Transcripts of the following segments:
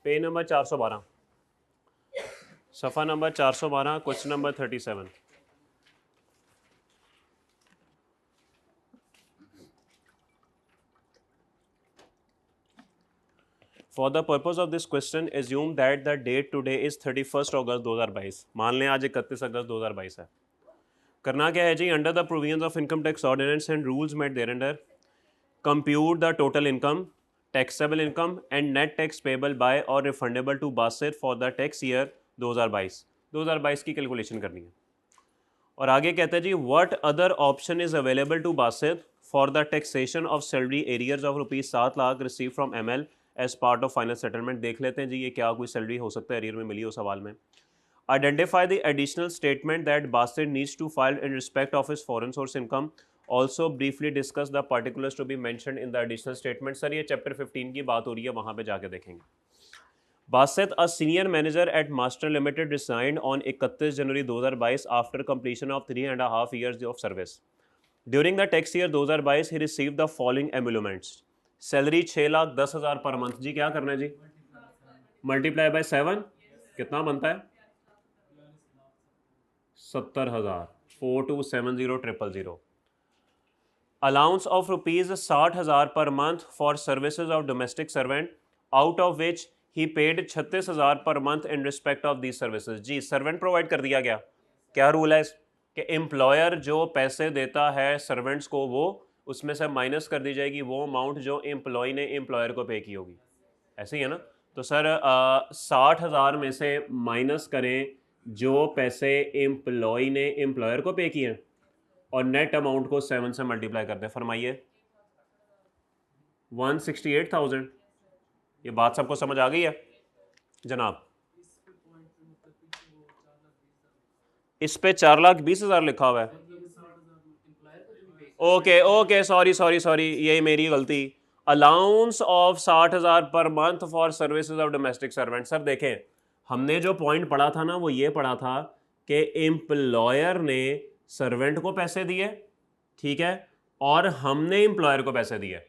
Page number 412, सफ़ा number 412, question number 37। For the purpose of this question assume that the date today is 31 August 2022। मान लें आज 31 August 2022 है। करना क्या है जी, under the provisions of income tax ordinance and rules made there under compute the total income, taxable income and net tax payable by और refundable to Basit for the tax year 2022 की कैलकुलेशन करनी है। और आगे कहते हैं जी, what other option is available to Basit for the taxation of salary arrears of ₹7,00,000 receive from ML as part of final settlement. देख लेते हैं जी ये क्या कोई सैलरी हो सकता है एरियर में मिली हो सवाल में। Identify the additional statement that Basit needs to file in respect of his foreign source income. Also briefly discuss the particulars to be mentioned in the additional statement. Sir ये चैप्टर 15 की बात हो रही है, वहाँ पे जाके देखेंगे। Basit, a senior manager at Master Limited, resigned on 31 January 2022 after completion of 3.5 years of service. During the tax year 2022, he received the following emoluments. Salary 6,10,000 per month. जी क्या करना है जी, मल्टीप्लाई बाय 7 कितना बनता है 70,000। 4270,000। Allowance of ₹60,000 per month for services of domestic servant, out of which he paid 36,000 per month in respect of these services. जी servant provide कर दिया गया। क्या रूल है कि एम्प्लॉयर जो पैसे देता है सर्वेंट्स को, वो उसमें से माइनस कर दी जाएगी वो अमाउंट जो एम्प्लॉय ने एम्प्लॉयर को पे की होगी। ऐसे ही है ना। तो सर 60,000 में से माइनस करें जो पैसे एम्प्लॉय ने एम्प्लॉयर को पे किए हैं और नेट अमाउंट को 7 से मल्टीप्लाई कर दें। फरमाइए 168,000। ये बात सबको समझ आ गई है जनाब? इस पे 4,20,000 लिखा हुआ है। ओके सॉरी यही मेरी गलती। Allowance of 60,000 per month for services of domestic servant. Sir देखें हमने जो पॉइंट पढ़ा था ना वो ये पढ़ा था कि एम्प्लॉयर ने सर्वेंट को पैसे दिए, ठीक है, और हमने एम्प्लॉयर को पैसे दिए।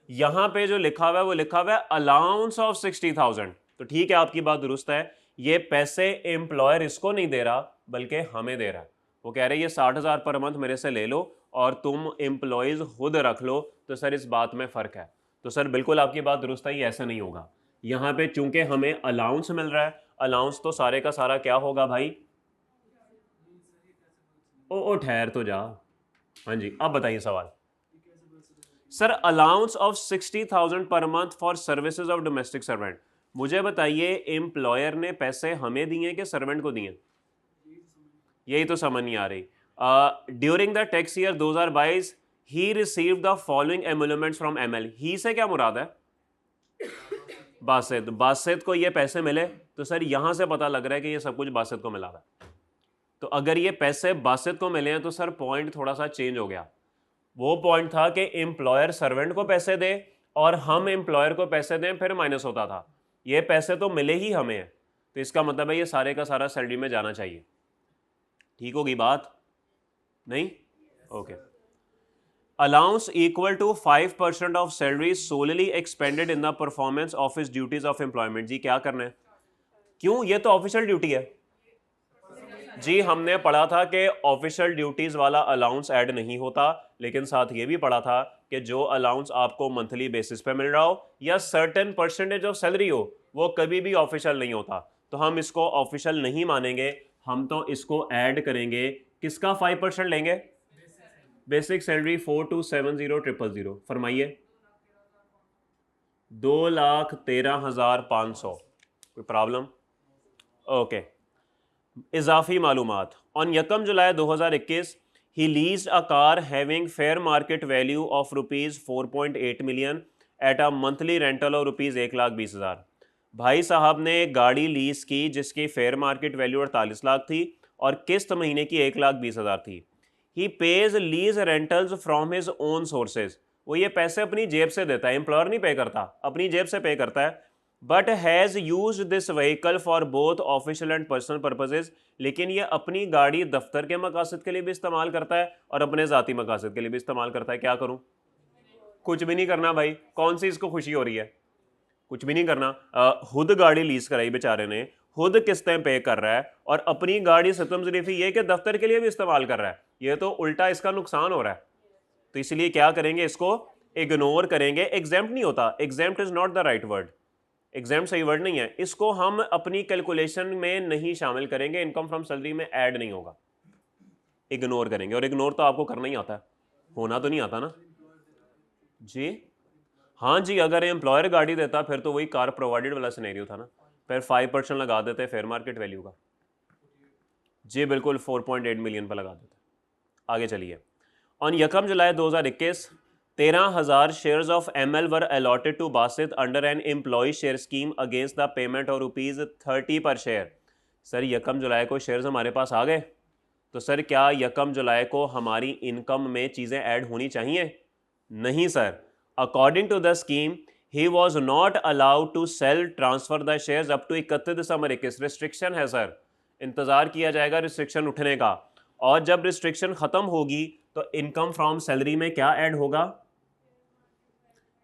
यहां पे जो लिखा हुआ है वो लिखा हुआ है अलाउंस ऑफ 60,000। तो ठीक है आपकी बात दुरुस्त है, ये पैसे एम्प्लॉयर इसको नहीं दे रहा बल्कि हमें दे रहा है। वो कह रहे हैं ये 60,000 पर मंथ मेरे से ले लो और तुम एम्प्लॉयज खुद रख लो। तो सर इस बात में फ़र्क है। तो सर बिल्कुल आपकी बात दुरुस्त है, ये ऐसा नहीं होगा। यहाँ पे चूंकि हमें अलाउंस मिल रहा है, अलाउंस तो सारे का सारा क्या होगा भाई? ओ ठहर तो जा। हाँ जी अब बताइए सवाल। Sir allowance of 60,000 per month for services of domestic servant. मुझे बताइए एम्प्लॉयर ने पैसे हमें दिए कि सर्वेंट को दिए? यही तो समझ नहीं आ रही। During the tax year 2022 he received the following emoluments from ML. He से क्या मुराद है? बासित को ये पैसे मिले। तो सर यहां से पता लग रहा है कि ये सब कुछ बासित को मिला है। तो अगर ये पैसे बासित को मिले हैं तो सर पॉइंट थोड़ा सा चेंज हो गया। वो पॉइंट था कि एम्प्लॉयर सर्वेंट को पैसे दे और हम एम्प्लॉयर को पैसे दें, फिर माइनस होता था। ये पैसे तो मिले ही हमें हैं, तो इसका मतलब है ये सारे का सारा सैलरी में जाना चाहिए। ठीक होगी बात? नहीं? Okay. Allowance equal to 5% of salary solely expended in the performance of his duties of employment. जी क्या करना है? क्यों? ये तो ऑफिशियल ड्यूटी है जी। हमने पढ़ा था कि ऑफिशियल ड्यूटीज वाला अलाउंस ऐड नहीं होता, लेकिन साथ ये भी पढ़ा था कि जो अलाउंस आपको मंथली बेसिस पे मिल रहा हो या सर्टेन परसेंटेज ऑफ सैलरी हो वो कभी भी ऑफिशियल नहीं होता। तो हम इसको ऑफिशियल नहीं मानेंगे, हम तो इसको ऐड करेंगे। किसका 5% लेंगे? Basic salary 4270,000। फरमाइए 2,13,500। कोई प्रॉब्लम? ओके। इजाफी मालूमात। On 1 July 2021 he leased a car having fair market value of ₹4.8 million eight a monthly rental of ₹1,20,000। भाई साहब ने एक गाड़ी लीज की जिसकी फेयर मार्केट वैल्यू 48 लाख थी और किस्त महीने की 1,20,000 थी। He pays lease rentals from his own sources. वो ये पैसे अपनी जेब से देता है, एम्प्लॉयर नहीं पे करता, अपनी जेब से पे करता है। But has use this vehicle for both official and personal purposes. लेकिन ये अपनी गाड़ी दफ्तर के मकासद के लिए भी इस्तेमाल करता है और अपने ज़ाती मकासद के लिए भी इस्तेमाल करता है। क्या करूं? कुछ भी नहीं करना भाई। कौन सी इसको खुशी हो रही है? कुछ भी नहीं करना। खुद गाड़ी लीज कराई बेचारे ने, खुद किस्तें पे कर रहा है और अपनी गाड़ी सतम जरीफी ये कि दफ्तर के लिए भी इस्तेमाल कर रहा है, ये तो उल्टा इसका नुकसान हो रहा है। तो इसलिए क्या करेंगे, इसको इग्नोर करेंगे। एग्जाम्प्ट नहीं होता, exempt is not the right word, exempt सही वर्ड नहीं है, इसको हम अपनी कैलकुलेशन में नहीं शामिल करेंगे, इनकम फ्रॉम सैलरी में ऐड नहीं होगा, इग्नोर करेंगे। और इग्नोर तो आपको करना ही आता है, होना तो नहीं आता ना जी। हाँ जी, अगर एम्प्लॉयर गाड़ी देता फिर तो वही कार प्रोवाइडेड वाला सिनेरियो था ना, फिर 5% लगा देते फेयर मार्केट वैल्यू का जी, बिल्कुल 4.8 मिलियन पर लगा देते। आगे चलिए। ऑन यकम July 2021 13,000 shares of ML were allotted to Basit under an employ share scheme against the payment of ₹30 per share. Sir यकम जुलाई को शेयर्स हमारे पास आ गए, तो सर क्या यकम जुलाई को हमारी इनकम में चीज़ें ऐड होनी चाहिए? नहीं sir. According to the scheme he was not allowed to sell transfer the shares up to 31 December 21। Restriction है सर, इंतज़ार किया जाएगा रिस्ट्रिक्शन उठने का, और जब रिस्ट्रिक्शन ख़त्म होगी तो इनकम फ्रॉम सैलरी में क्या ऐड होगा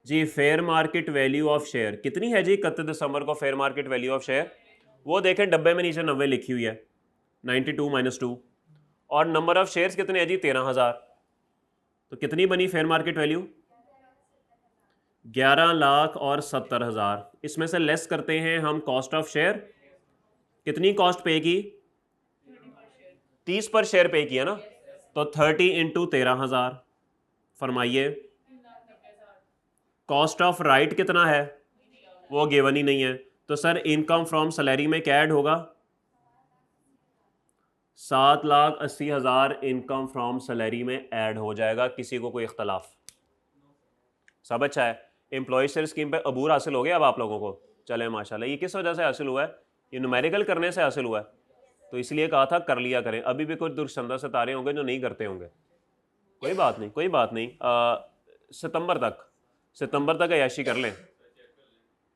जी? Fair market value of share. कितनी है जी 31 दिसंबर को fair market value of share? वो देखें डब्बे में नीचे 90 लिखी हुई है, 92 - 2, और नंबर ऑफ शेयर्स कितने हैं जी? 13,000। तो कितनी बनी फेयर मार्केट वैल्यू? 11,70,000। इसमें से लेस करते हैं हम कॉस्ट ऑफ शेयर, कितनी कॉस्ट पे की? 30 पर शेयर पे किया ना, तो 30 इंटू 13,000। फरमाइए कॉस्ट ऑफ राइट कितना है? वो गिवन ही नहीं है, तो सर इनकम फ्रॉम सैलरी में क्या ऐड होगा? 7,80,000 इनकम फ्रॉम सैलरी में ऐड हो जाएगा। किसी को कोई इख्तलाफ? सब अच्छा है। एम्प्लॉय शेयर स्कीम पे अबूर हासिल हो गया अब आप लोगों को? चले माशाल्लाह। ये किस वजह से हासिल हुआ है? ये न्यूमेरिकल करने से हासिल हुआ है, तो इसलिए कहा था कर लिया करें। अभी भी कुछ दुर्संदा सितारे होंगे जो नहीं करते होंगे, कोई बात नहीं, कोई बात नहीं। सितंबर तक अयाशी कर लें।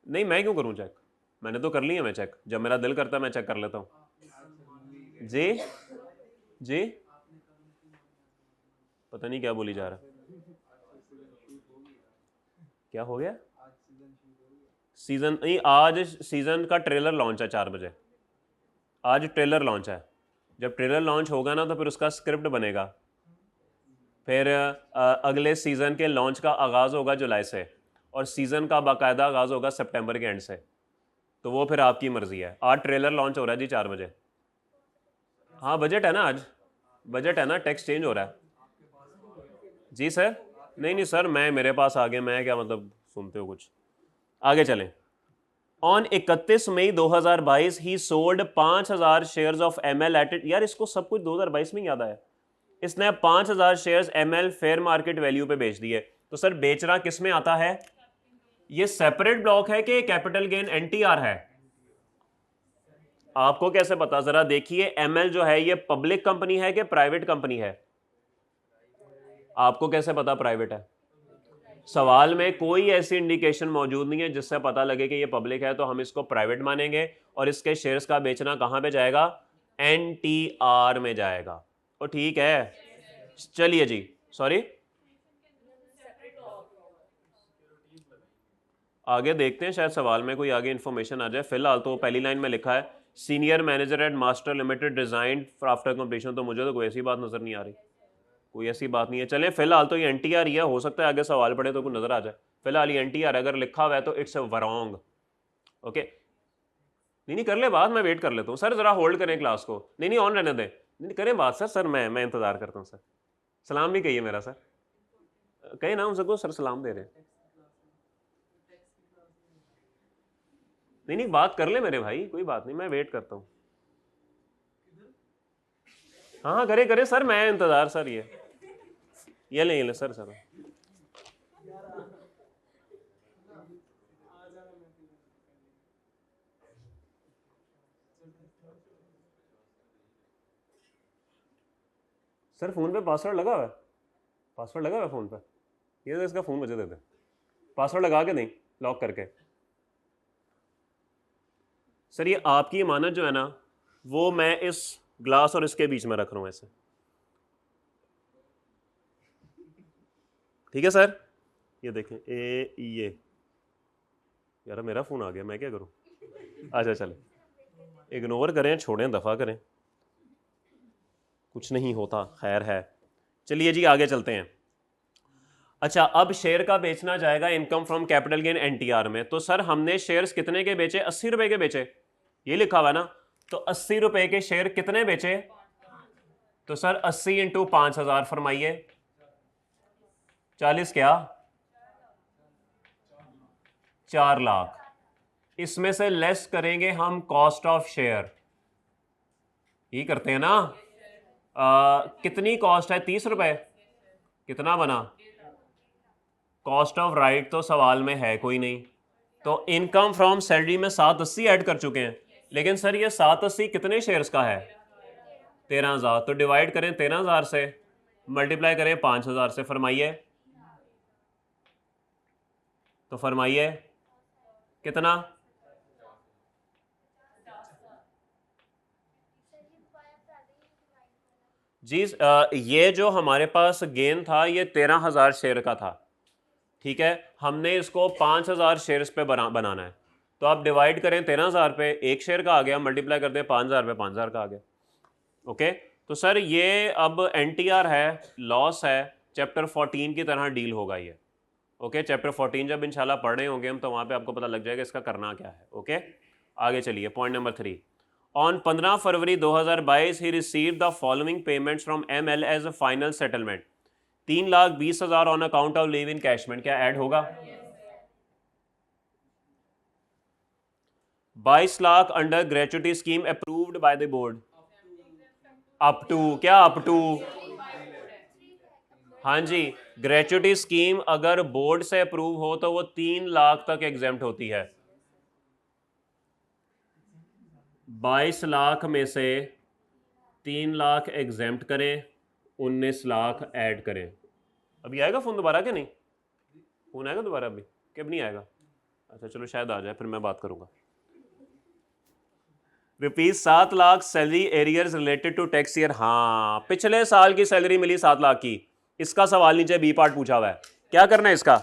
नहीं, मैं क्यों करूं चेक? मैंने तो कर लिया मैं चेक, जब मेरा दिल करता है मैं चेक कर लेता हूँ जी। जी पता नहीं क्या बोली जा रहा, क्या हो गया? सीजन नहीं, आज सीजन का ट्रेलर लॉन्च है 4 बजे, आज ट्रेलर लॉन्च है। जब ट्रेलर लॉन्च होगा ना तो फिर उसका स्क्रिप्ट बनेगा, फिर अगले सीज़न के लॉन्च का आगाज़ होगा जुलाई से, और सीज़न का बाकायदा आगाज़ होगा सितंबर के एंड से। तो वो फिर आपकी मर्ज़ी है। आज ट्रेलर लॉन्च हो रहा है जी 4 बजे। हाँ बजट है ना, आज बजट है ना, टैक्स चेंज हो रहा है जी सर। नहीं नहीं सर, मैं मेरे पास आ गए, मैं क्या मतलब सुनते हो कुछ? आगे चलें। On 31 May 2022 he sold 5,000 shares of ML at, यार इसको सब कुछ 2022 में याद आया। इसने 5,000 shares ML fair market value पे बेच दिए। तो सर बेचना किस में आता है? ये सेपरेट ब्लॉक है कि कैपिटल गेन NTR है? आपको कैसे पता? जरा देखिए, ML जो है ये पब्लिक कंपनी है कि प्राइवेट कंपनी है? आपको कैसे पता प्राइवेट है? सवाल में कोई ऐसी इंडिकेशन मौजूद नहीं है जिससे पता लगे कि ये पब्लिक है, तो हम इसको प्राइवेट मानेंगे और इसके शेयर्स का बेचना कहां पे जाएगा? NTR में जाएगा। तो ठीक है, चलिए जी। सॉरी, आगे देखते हैं, शायद सवाल में कोई आगे इन्फॉर्मेशन आ जाए। फिलहाल तो पहली लाइन में लिखा है senior manager eight master limited design for after completion. तो मुझे तो कोई ऐसी बात नजर नहीं आ रही, कोई ऐसी बात नहीं है। चले फिलहाल तो ये NTR ही है, हो सकता है आगे सवाल पड़े तो कोई नजर आ जाए। फिलहाल ये NTR अगर लिखा हुआ है तो इट्स रॉन्ग। ओके, नहीं नहीं कर ले बात, मैं वेट कर लेता हूँ सर, जरा होल्ड करें क्लास को। नहीं नहीं ऑन रहने दें, नहीं करें बात सर। सर मैं इंतजार करता हूँ सर। सलाम भी कहिए मेरा सर, कहे ना उनको सर सलाम दे रहे हैं। नहीं नहीं बात कर ले मेरे भाई, कोई बात नहीं, मैं वेट करता हूँ। हाँ हाँ करे करे सर, मैं इंतजार सर। ये ले सर सर। सर फोन पे पासवर्ड लगा हुआ है? पासवर्ड लगा हुआ है फोन पे? ये तो इसका फोन मुझे दे दे, पासवर्ड लगा के नहीं, लॉक करके। सर ये आपकी इमानत जो है ना, वो मैं इस ग्लास और इसके बीच में रख रहा हूँ ऐसे, ठीक है सर? ये देखें ये यार मेरा फ़ोन आ गया, मैं क्या करूँ? अच्छा चले, इग्नोर करें, छोड़ें, दफ़ा करें, कुछ नहीं होता, खैर है। चलिए जी आगे चलते हैं। अच्छा, अब शेयर का बेचना जाएगा income from capital gain NTR में। तो सर हमने शेयर्स कितने के बेचे? 80 रुपए के बेचे, ये लिखा हुआ ना। तो 80 रुपए के शेयर कितने बेचे? तो सर 80 इंटू 5,000 फरमाइए। 40 क्या? 4 लाख। इसमें से लेस करेंगे हम कॉस्ट ऑफ शेयर, ये करते हैं ना। कितनी कॉस्ट है? 30 रुपए। कितना बना? कॉस्ट ऑफ राइट तो सवाल में है कोई नहीं। तो इनकम फ्रॉम सैलरी में 780 ऐड कर चुके हैं, लेकिन सर ये 780 कितने शेयर्स का है? 13,000। तो डिवाइड करें 13,000 से, मल्टीप्लाई करें 5,000 से, फरमाइए। तो फरमाइए कितना? जी ये जो हमारे पास गेन था ये 13,000 शेयर का था, ठीक है। हमने इसको 5,000 शेयर्स पे बनाना है। तो आप डिवाइड करें 13,000 पे, एक शेयर का आ गया, मल्टीप्लाई करते हैं 5,000 पे, 5,000 का आ गया। ओके, तो सर ये अब एनटीआर है, लॉस है, चैप्टर 14 की तरह डील होगा ये। ओके, चैप्टर 14 जब इंशाल्लाह पढ़ रहे होंगे हम तो वहाँ पे आपको पता लग जाएगा इसका करना क्या है। ओके, आगे चलिए, पॉइंट नंबर 3। ऑन 15 फरवरी 2022 he received the following payments from ML as a final settlement. 3,20,000 on account of leave encashment, क्या ऐड होगा? 22 lakh under gratuity scheme approved by the board. Up to क्या? Up to, हाँ जी, gratuity scheme अगर board से approve हो तो वो 3 लाख तक एग्जेम्प्ट होती है। 22 लाख में से 3 लाख एग्जेम्प्ट करें, 19 लाख ऐड करें। अभी आएगा फ़ोन दोबारा क्या? नहीं, फ़ोन आएगा दोबारा अभी कि अब नहीं आएगा? अच्छा चलो शायद आ जाए, फिर मैं बात करूंगा। ₹7 lakh salary arrears related to tax year. हाँ, पिछले साल की सैलरी मिली 7 लाख की, इसका सवाल नीचे बी पार्ट पूछा हुआ है, क्या करना है इसका?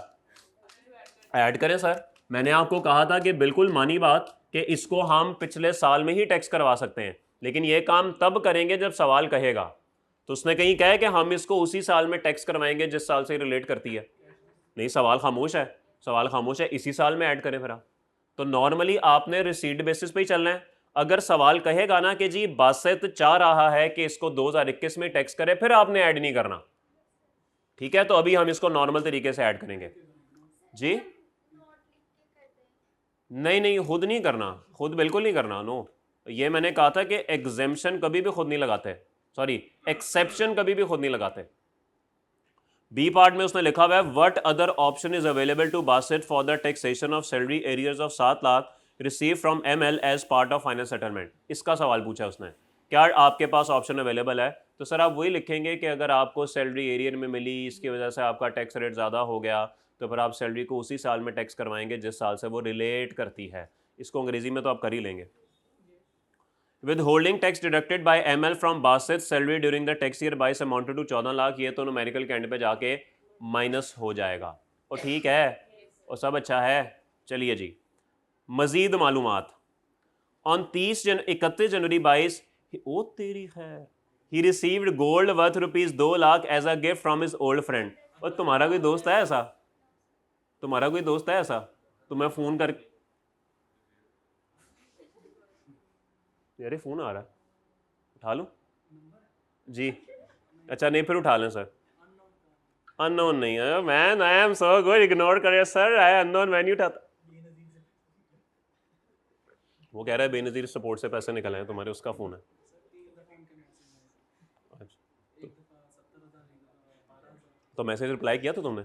ऐड करें सर। मैंने आपको कहा था कि बिल्कुल मानी बात कि इसको हम पिछले साल में ही टैक्स करवा सकते हैं, लेकिन ये काम तब करेंगे जब सवाल कहेगा। तो उसने कहीं कहा है कि हम इसको उसी साल में टैक्स करवाएंगे जिस साल से रिलेट करती है। नहीं, सवाल खामोश है, सवाल खामोश है, इसी साल में ऐड करें फिर आप। तो नॉर्मली आपने रिसीट बेसिस पे ही चलना है। अगर सवाल कहेगा ना कि जी बासित चाह रहा है कि इसको 2021 में टैक्स करे, फिर आपने ऐड नहीं करना, ठीक है। तो अभी हम इसको नॉर्मल तरीके से ऐड करेंगे जी। नहीं नहीं, खुद नहीं करना, खुद बिल्कुल नहीं करना, नो। ये मैंने कहा था कि एग्जेम्पशन कभी भी खुद नहीं लगाते, सॉरी एक्सेप्शन कभी भी खुद नहीं लगाते। बी पार्ट में उसने लिखा हुआ है what other option is available to Basit for the taxation of salary arrears of 7 lakh receive from ML as part of final settlement. इसका सवाल पूछा उसने, क्या आपके पास ऑप्शन अवेलेबल है? तो सर आप वही लिखेंगे कि अगर आपको सैलरी एरियर में मिली, इसकी वजह से आपका टैक्स रेट ज़्यादा हो गया, तो फिर आप सैलरी को उसी साल में टैक्स करवाएंगे जिस साल से वो रिलेट करती है। इसको अंग्रेजी में तो आप कर ही लेंगे। Withholding tax deducted by ML from Basit salary during the tax year बाइस अमाउंटेड टू 14 लाख। ये तो न्यूमेरिकल के एंड पे जाके माइनस हो जाएगा, और ठीक है, और सब अच्छा है। चलिए जी, मजीद मालूमात। ऑन 31 जनवरी 22 ओ तेरी है, he received gold worth ₹2 lakh as a gift from his old friend. और तुम्हारा कोई दोस्त है ऐसा? तुम्हारा कोई दोस्त है ऐसा? तुम्हें फोन कर, यार फोन आ रहा है, उठा लूं जी? अच्छा नहीं, फिर उठा लें सर। अननोन नहीं है man, I am so good, ignore करिए सर, आई अननोन मैं नहीं उठाता। वो कह रहा है बेनजीर सपोर्ट से पैसे निकल आए तुम्हारे, उसका फोन है। तो मैसेज रिप्लाई किया था तुमने?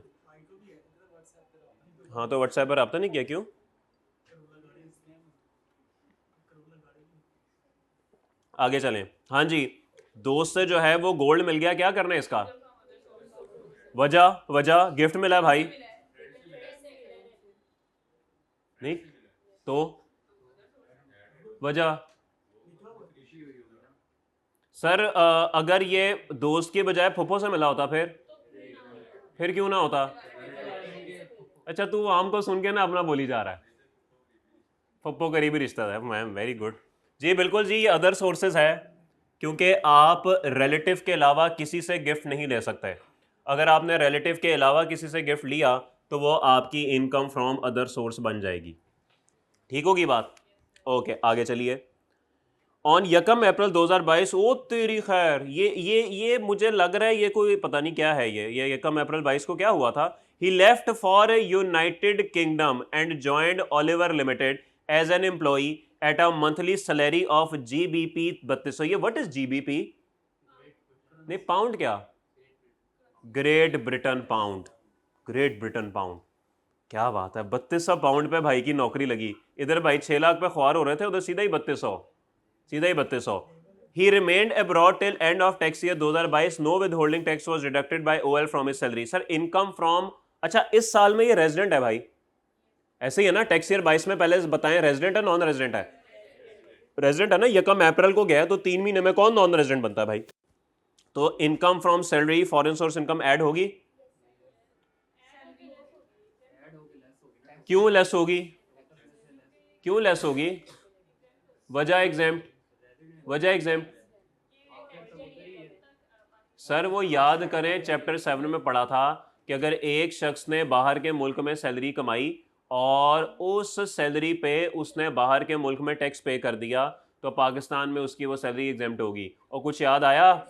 हाँ, तो व्हाट्सएप पर रब्ता नहीं किया, क्यों? आगे चलें। हाँ जी, दोस्त से जो है वो गोल्ड मिल गया, क्या करना है इसका? वजह, वजह गिफ्ट मिला है भाई, नहीं तो वजह सर अगर ये दोस्त के बजाय फुफो से मिला होता फिर क्यों ना होता? अच्छा तू आम को सुन के ना अपना बोली जा रहा है। पप्पो करीबी रिश्ता है मैम, वेरी गुड जी, बिल्कुल जी, ये अदर सोर्सेज है क्योंकि आप रिलेटिव के अलावा किसी से गिफ्ट नहीं ले सकते। अगर आपने रिलेटिव के अलावा किसी से गिफ्ट लिया तो वो आपकी इनकम फ्रॉम अदर सोर्स बन जाएगी। ठीक होगी बात? ओके, आगे चलिए। ऑन यकम अप्रैल 2022, ओ तेरी खैर, ये मुझे लग रहा है ये कोई पता नहीं क्या है। ये यकम अप्रैल 22 को क्या हुआ था? He left for United Kingdom and joined Oliver limited as an employee at a monthly salary of GBP 3200। ये व्हाट इज GBP? नहीं, पाउंड क्या? Great Britain pound, Great Britain pound. क्या बात है, 3200 पाउंड पे भाई की नौकरी लगी। इधर भाई 6 लाख पे ख्वार हो रहे थे, उधर सीधा ही 3200, सीधा ही 3200। He remained abroad till end of tax year 2022, no withholding tax was deducted by OL from his salary. Sir income from, अच्छा इस साल में ये रेजिडेंट है भाई, ऐसे ही है ना? टैक्स ईयर 22 में पहले बताएं रेजिडेंट है नॉन रेजिडेंट है? रेजिडेंट है ना? यकम अप्रैल को गया तो 3 महीने में कौन नॉन रेजिडेंट बनता है भाई? तो income from salary foreign source income add होगी? क्यों लेस होगी? क्यों लेस होगी? वजह एग्जाम, वजह एग्जाम। सर वो याद करें, चैप्टर 7 में पढ़ा था कि अगर एक शख्स ने बाहर के मुल्क में सैलरी कमाई और उस सैलरी पे उसने बाहर के मुल्क में टैक्स पे कर दिया तो पाकिस्तान में उसकी वो सैलरी एग्जेम्प्ट होगी। और कुछ याद आया?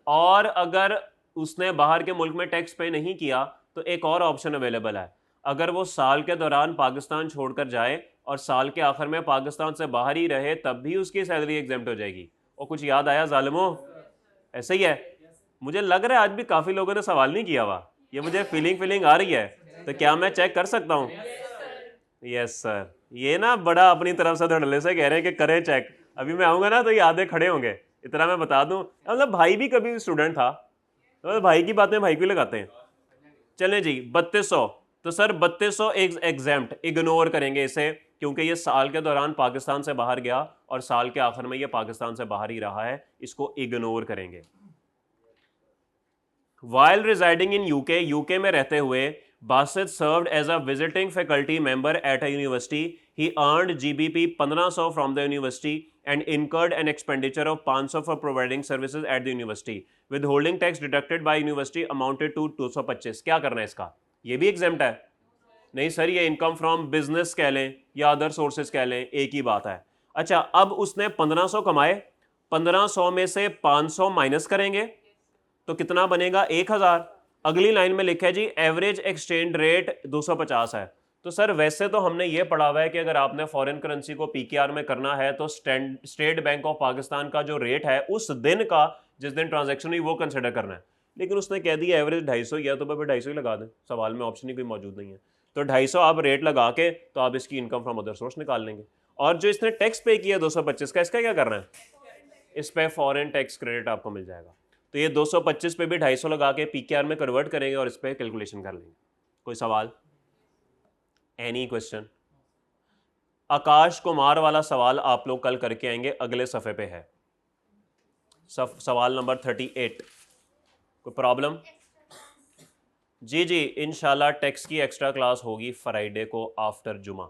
और अगर उसने बाहर के मुल्क में टैक्स पे नहीं किया तो एक और ऑप्शन अवेलेबल है, अगर वो साल के दौरान पाकिस्तान छोड़कर जाए और साल के आखिर में पाकिस्तान से बाहर ही रहे तब भी उसकी सैलरी एग्जेम्प्ट हो जाएगी। और कुछ याद आया ज़ालिमो? ऐसे ही है। मुझे लग रहा है आज भी काफ़ी लोगों ने सवाल नहीं किया हुआ, ये मुझे फीलिंग आ रही है। तो क्या मैं चेक कर सकता हूँ? यस सर, ये ना बड़ा अपनी तरफ से धड़ल्ले से कह रहे हैं कि करें चेक। अभी मैं आऊँगा ना तो ये आधे खड़े होंगे। इतना मैं बता दूँ, मतलब भाई भी कभी स्टूडेंट था तो भाई की बातें भाई को ही लगाते हैं। चलें जी, 3200। तो सर 3200 एग्जेम्प्ट, इग्नोर करेंगे इसे क्योंकि ये साल के दौरान पाकिस्तान से बाहर गया और साल के आखिर में ये पाकिस्तान से बाहर ही रहा है, इसको इग्नोर करेंगे। While residing in UK, UK में रहते हुए Basit served as a visiting faculty member at a university. He earned GBP 1500 from the university and incurred an expenditure of 500 for providing services at the university. Withholding tax deducted by university amounted to 225। क्या करना है इसका? ये भी exempt है? नहीं sir, ये income from business कह लें या अदर सोर्सेज कह लें, एक ही बात है। अच्छा, अब उसने 1500 कमाए, 1500 में से 500 माइनस करेंगे तो कितना बनेगा? 1000। अगली लाइन में लिखा है जी एवरेज एक्सचेंज रेट 250 है। तो सर वैसे तो हमने ये पढ़ा हुआ है कि अगर आपने फॉरेन करेंसी को PKR में करना है तो स्टेट बैंक ऑफ पाकिस्तान का जो रेट है उस दिन का, जिस दिन ट्रांजैक्शन हुई, वो कंसिडर करना है। लेकिन उसने कह दिया एवरेज 250 ही है तो भाई 250 ही लगा दें, सवाल में ऑप्शन ही कोई मौजूद नहीं है। तो 250 आप रेट लगा के तो आप इसकी इनकम फ्रॉम अदर सोर्स निकाल लेंगे। और जो इसने टैक्स पे किया 225 का, इसका क्या करना है? इस पे फॉरेन टैक्स क्रेडिट आपको मिल जाएगा। तो ये 225 पे भी 250 लगा के PKR में कन्वर्ट करेंगे और इस पे कैलकुलेशन कर लेंगे। कोई सवाल? Any question? आकाश कुमार वाला सवाल आप लोग कल करके आएंगे, अगले सफ़े पे है, सवाल नंबर 38। कोई प्रॉब्लम? जी जी, इंशाल्लाह टैक्स की एक्स्ट्रा क्लास होगी फ्राइडे को आफ्टर जुमा।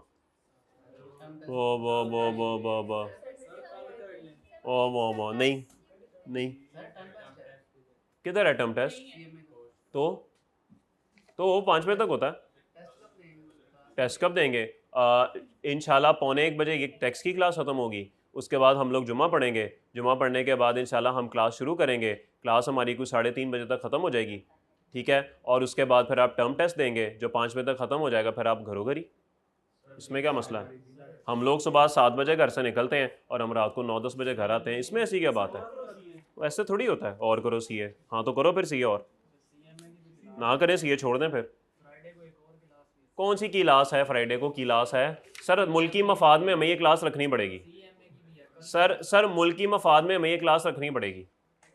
वो नहीं नहीं, किधर है टर्म टेस्ट? तो वो 5 बजे तक होता है। टेस्ट कब देंगे? इंशाल्लाह 1:45 ये टैक्स की क्लास ख़त्म होगी, उसके बाद हम लोग जुमा पढ़ेंगे। जुमा पढ़ने के बाद इंशाल्लाह हम क्लास शुरू करेंगे। क्लास हमारी कुछ 3:30 बजे तक ख़त्म हो जाएगी, ठीक है? और उसके बाद फिर आप टर्म टेस्ट देंगे जो 5 बजे तक ख़त्म हो जाएगा, फिर आप घरों घर ही। इसमें क्या मसला है? हम लोग सुबह 7 बजे घर से निकलते हैं और हम रात को 9-10 बजे घर आते हैं, इसमें ऐसी क्या बात है? ऐसे थोड़ी होता है। और करो CA, हाँ तो करो फिर CA, और ना करें CA छोड़ दें फिर। कौन सी क्लास है फ्राइडे को? क्लास है सर, मुल्की मफाद में हमें ये क्लास रखनी पड़ेगी। सर मुल्की मफाद में हमें ये क्लास रखनी पड़ेगी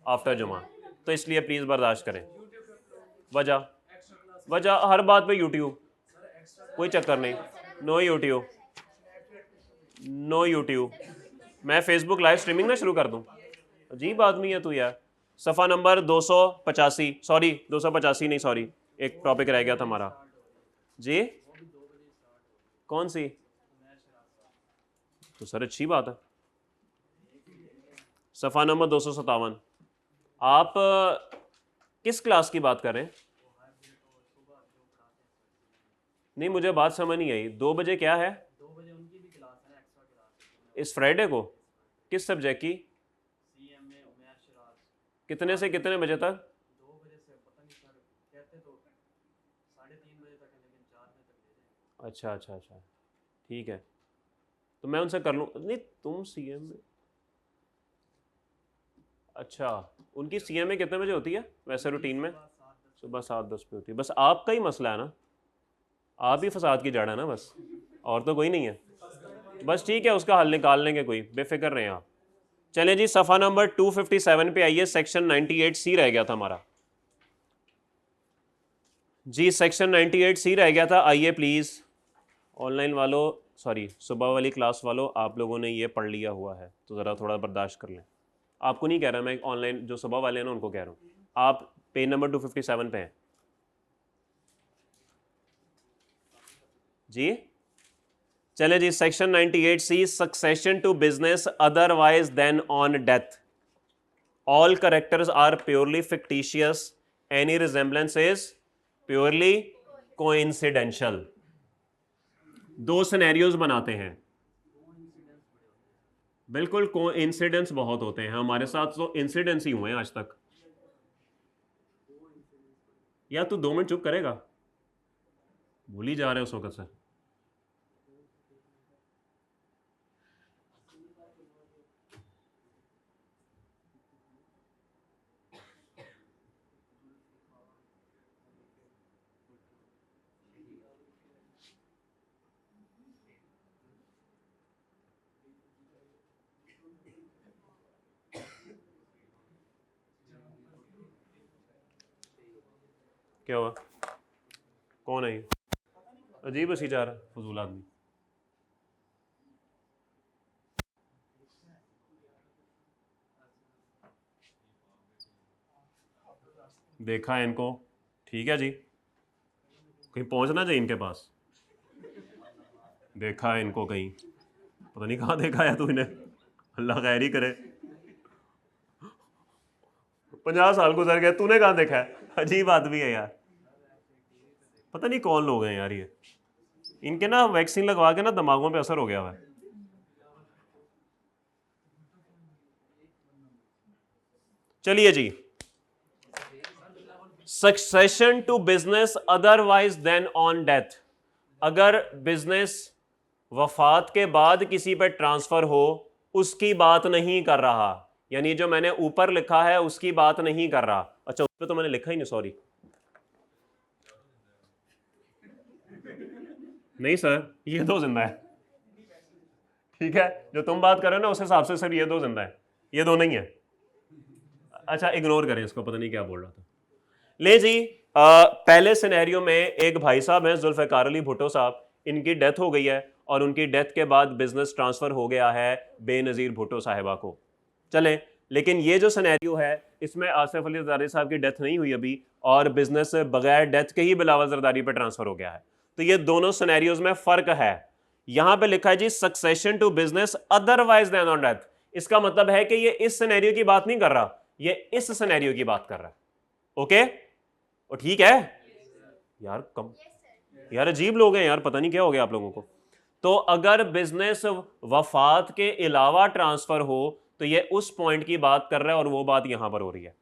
आफ्टर जुमा, तो इसलिए प्लीज़ बर्दाश्त करें। वजह हर बात पे यूट्यूब, कोई चक्कर नहीं, नो यूट्यूब, नो यूट्यूब। मैं फेसबुक लाइव स्ट्रीमिंग ना शुरू कर दूँ? अजीब आदमी है तू यार। सफ़ा नंबर 285, सॉरी 285 नहीं, सॉरी एक टॉपिक रह गया था हमारा जी। कौन सी? तो सर अच्छी बात है। सफ़ा नंबर 257। आप किस क्लास की बात कर रहे हैं? नहीं, मुझे बात समझ नहीं आई। 2 बजे क्या है? 2 बजे उनकी भी क्लास है, एक्स्ट्रा क्लास इस फ्राइडे को? किस सब्जेक्ट की? सीएमए उमैर शिराज। कितने से कितने बजे तक? 2 बजे से पता नहीं सर, कहते तो 3:30 बजे तक है, लेकिन 4 बजे तक दे दें। अच्छा अच्छा अच्छा, ठीक है, तो मैं उनसे कर लूँ। नहीं तुम सीएम में, अच्छा, उनकी सीएम में कितने बजे होती है वैसे रूटीन में? सुबह 7:10 पे होती है। बस आपका ही मसला है ना, आप ही फसाद की जड़ है ना बस, और तो कोई नहीं है। बस ठीक है, उसका हल निकाल लेंगे, कोई बेफिक्र रहें आप। चलें जी, सफ़ा नंबर 257 पे आइए। सेक्शन 98C रह गया था हमारा जी, सेक्शन 98C रह गया था। आइए प्लीज़, ऑनलाइन वालों, सॉरी सुबह वाली क्लास वालों, आप लोगों ने ये पढ़ लिया हुआ है तो ज़रा थोड़ा बर्दाश्त कर लें। आपको नहीं कह रहा मैं, ऑनलाइन जो सुबह वाले हैं ना उनको कह रहा हूँ। आप पेज नंबर 257 पे हैं जी। चले जी, section 98C, succession to business otherwise then on death. All characters are purely fictitious, any resemblance is purely coincidental. 2 scenarios बनाते हैं, बिल्कुल कोइंसिडेंस बहुत होते हैं। हमारे साथ तो इंसिडेंस ही हुए हैं आज तक। या तू 2 मिनट चुप करेगा? भूल ही जा रहे हो उस वक्त से। क्या हुआ? कौन है ये? अजीब हंसी जा रहा है, फजूल आदमी। देखा है इनको, ठीक है जी, कहीं पहुंचना चाहिए इनके पास। देखा है इनको कहीं, पता नहीं कहाँ देखा है तू इन्हें, अल्लाह खैर ही करे। 50 साल गुजर गए, तूने कहाँ देखा है? अजीब आदमी है यार, पता नहीं कौन लोग हैं यार ये। इनके ना वैक्सीन लगवा के ना दिमागों पे असर हो गया हुआ है। चलिए जी, succession to business otherwise then on death. अगर बिजनेस वफात के बाद किसी पे ट्रांसफर हो, उसकी बात नहीं कर रहा, यानी जो मैंने ऊपर लिखा है उसकी बात नहीं कर रहा। अच्छा, उस पर तो मैंने लिखा ही नहीं, सॉरी। नहीं सर, ये 2 जिंदा है, ठीक है, जो तुम बात कर रहे हो ना उस हिसाब से सर ये 2 जिंदा है, ये 2 नहीं है। अच्छा इग्नोर करें इसको, पता नहीं क्या बोल रहा था। ले जी, पहले सिनेरियो में एक भाई साहब हैं जुल्फ़िकार अली भुट्टो साहब, इनकी डेथ हो गई है और उनकी डेथ के बाद बिजनेस ट्रांसफ़र हो गया है बेनज़ीर भुट्टो साहिबा को। चलें, लेकिन ये जो सिनेरियो है इसमें आसिफ अली ज़रदारी साहब की डेथ नहीं हुई अभी, और बिजनेस बगैर डेथ के ही बिलावल ज़रदारी पर ट्रांसफ़र हो गया है। तो ये दोनों सिनेरियोज में फ़र्क है। यहां पे लिखा है जी succession to business otherwise then on death, इसका मतलब है कि ये इस सिनेरियो की बात नहीं कर रहा, ये इस सिनेरियो की बात कर रहा है। ओके, और ठीक है यार, कम यार अजीब लोग हैं यार, पता नहीं क्या हो गया आप लोगों को। तो अगर बिजनेस वफात के अलावा ट्रांसफर हो तो ये उस पॉइंट की बात कर रहा है, और वो बात यहां पर हो रही है।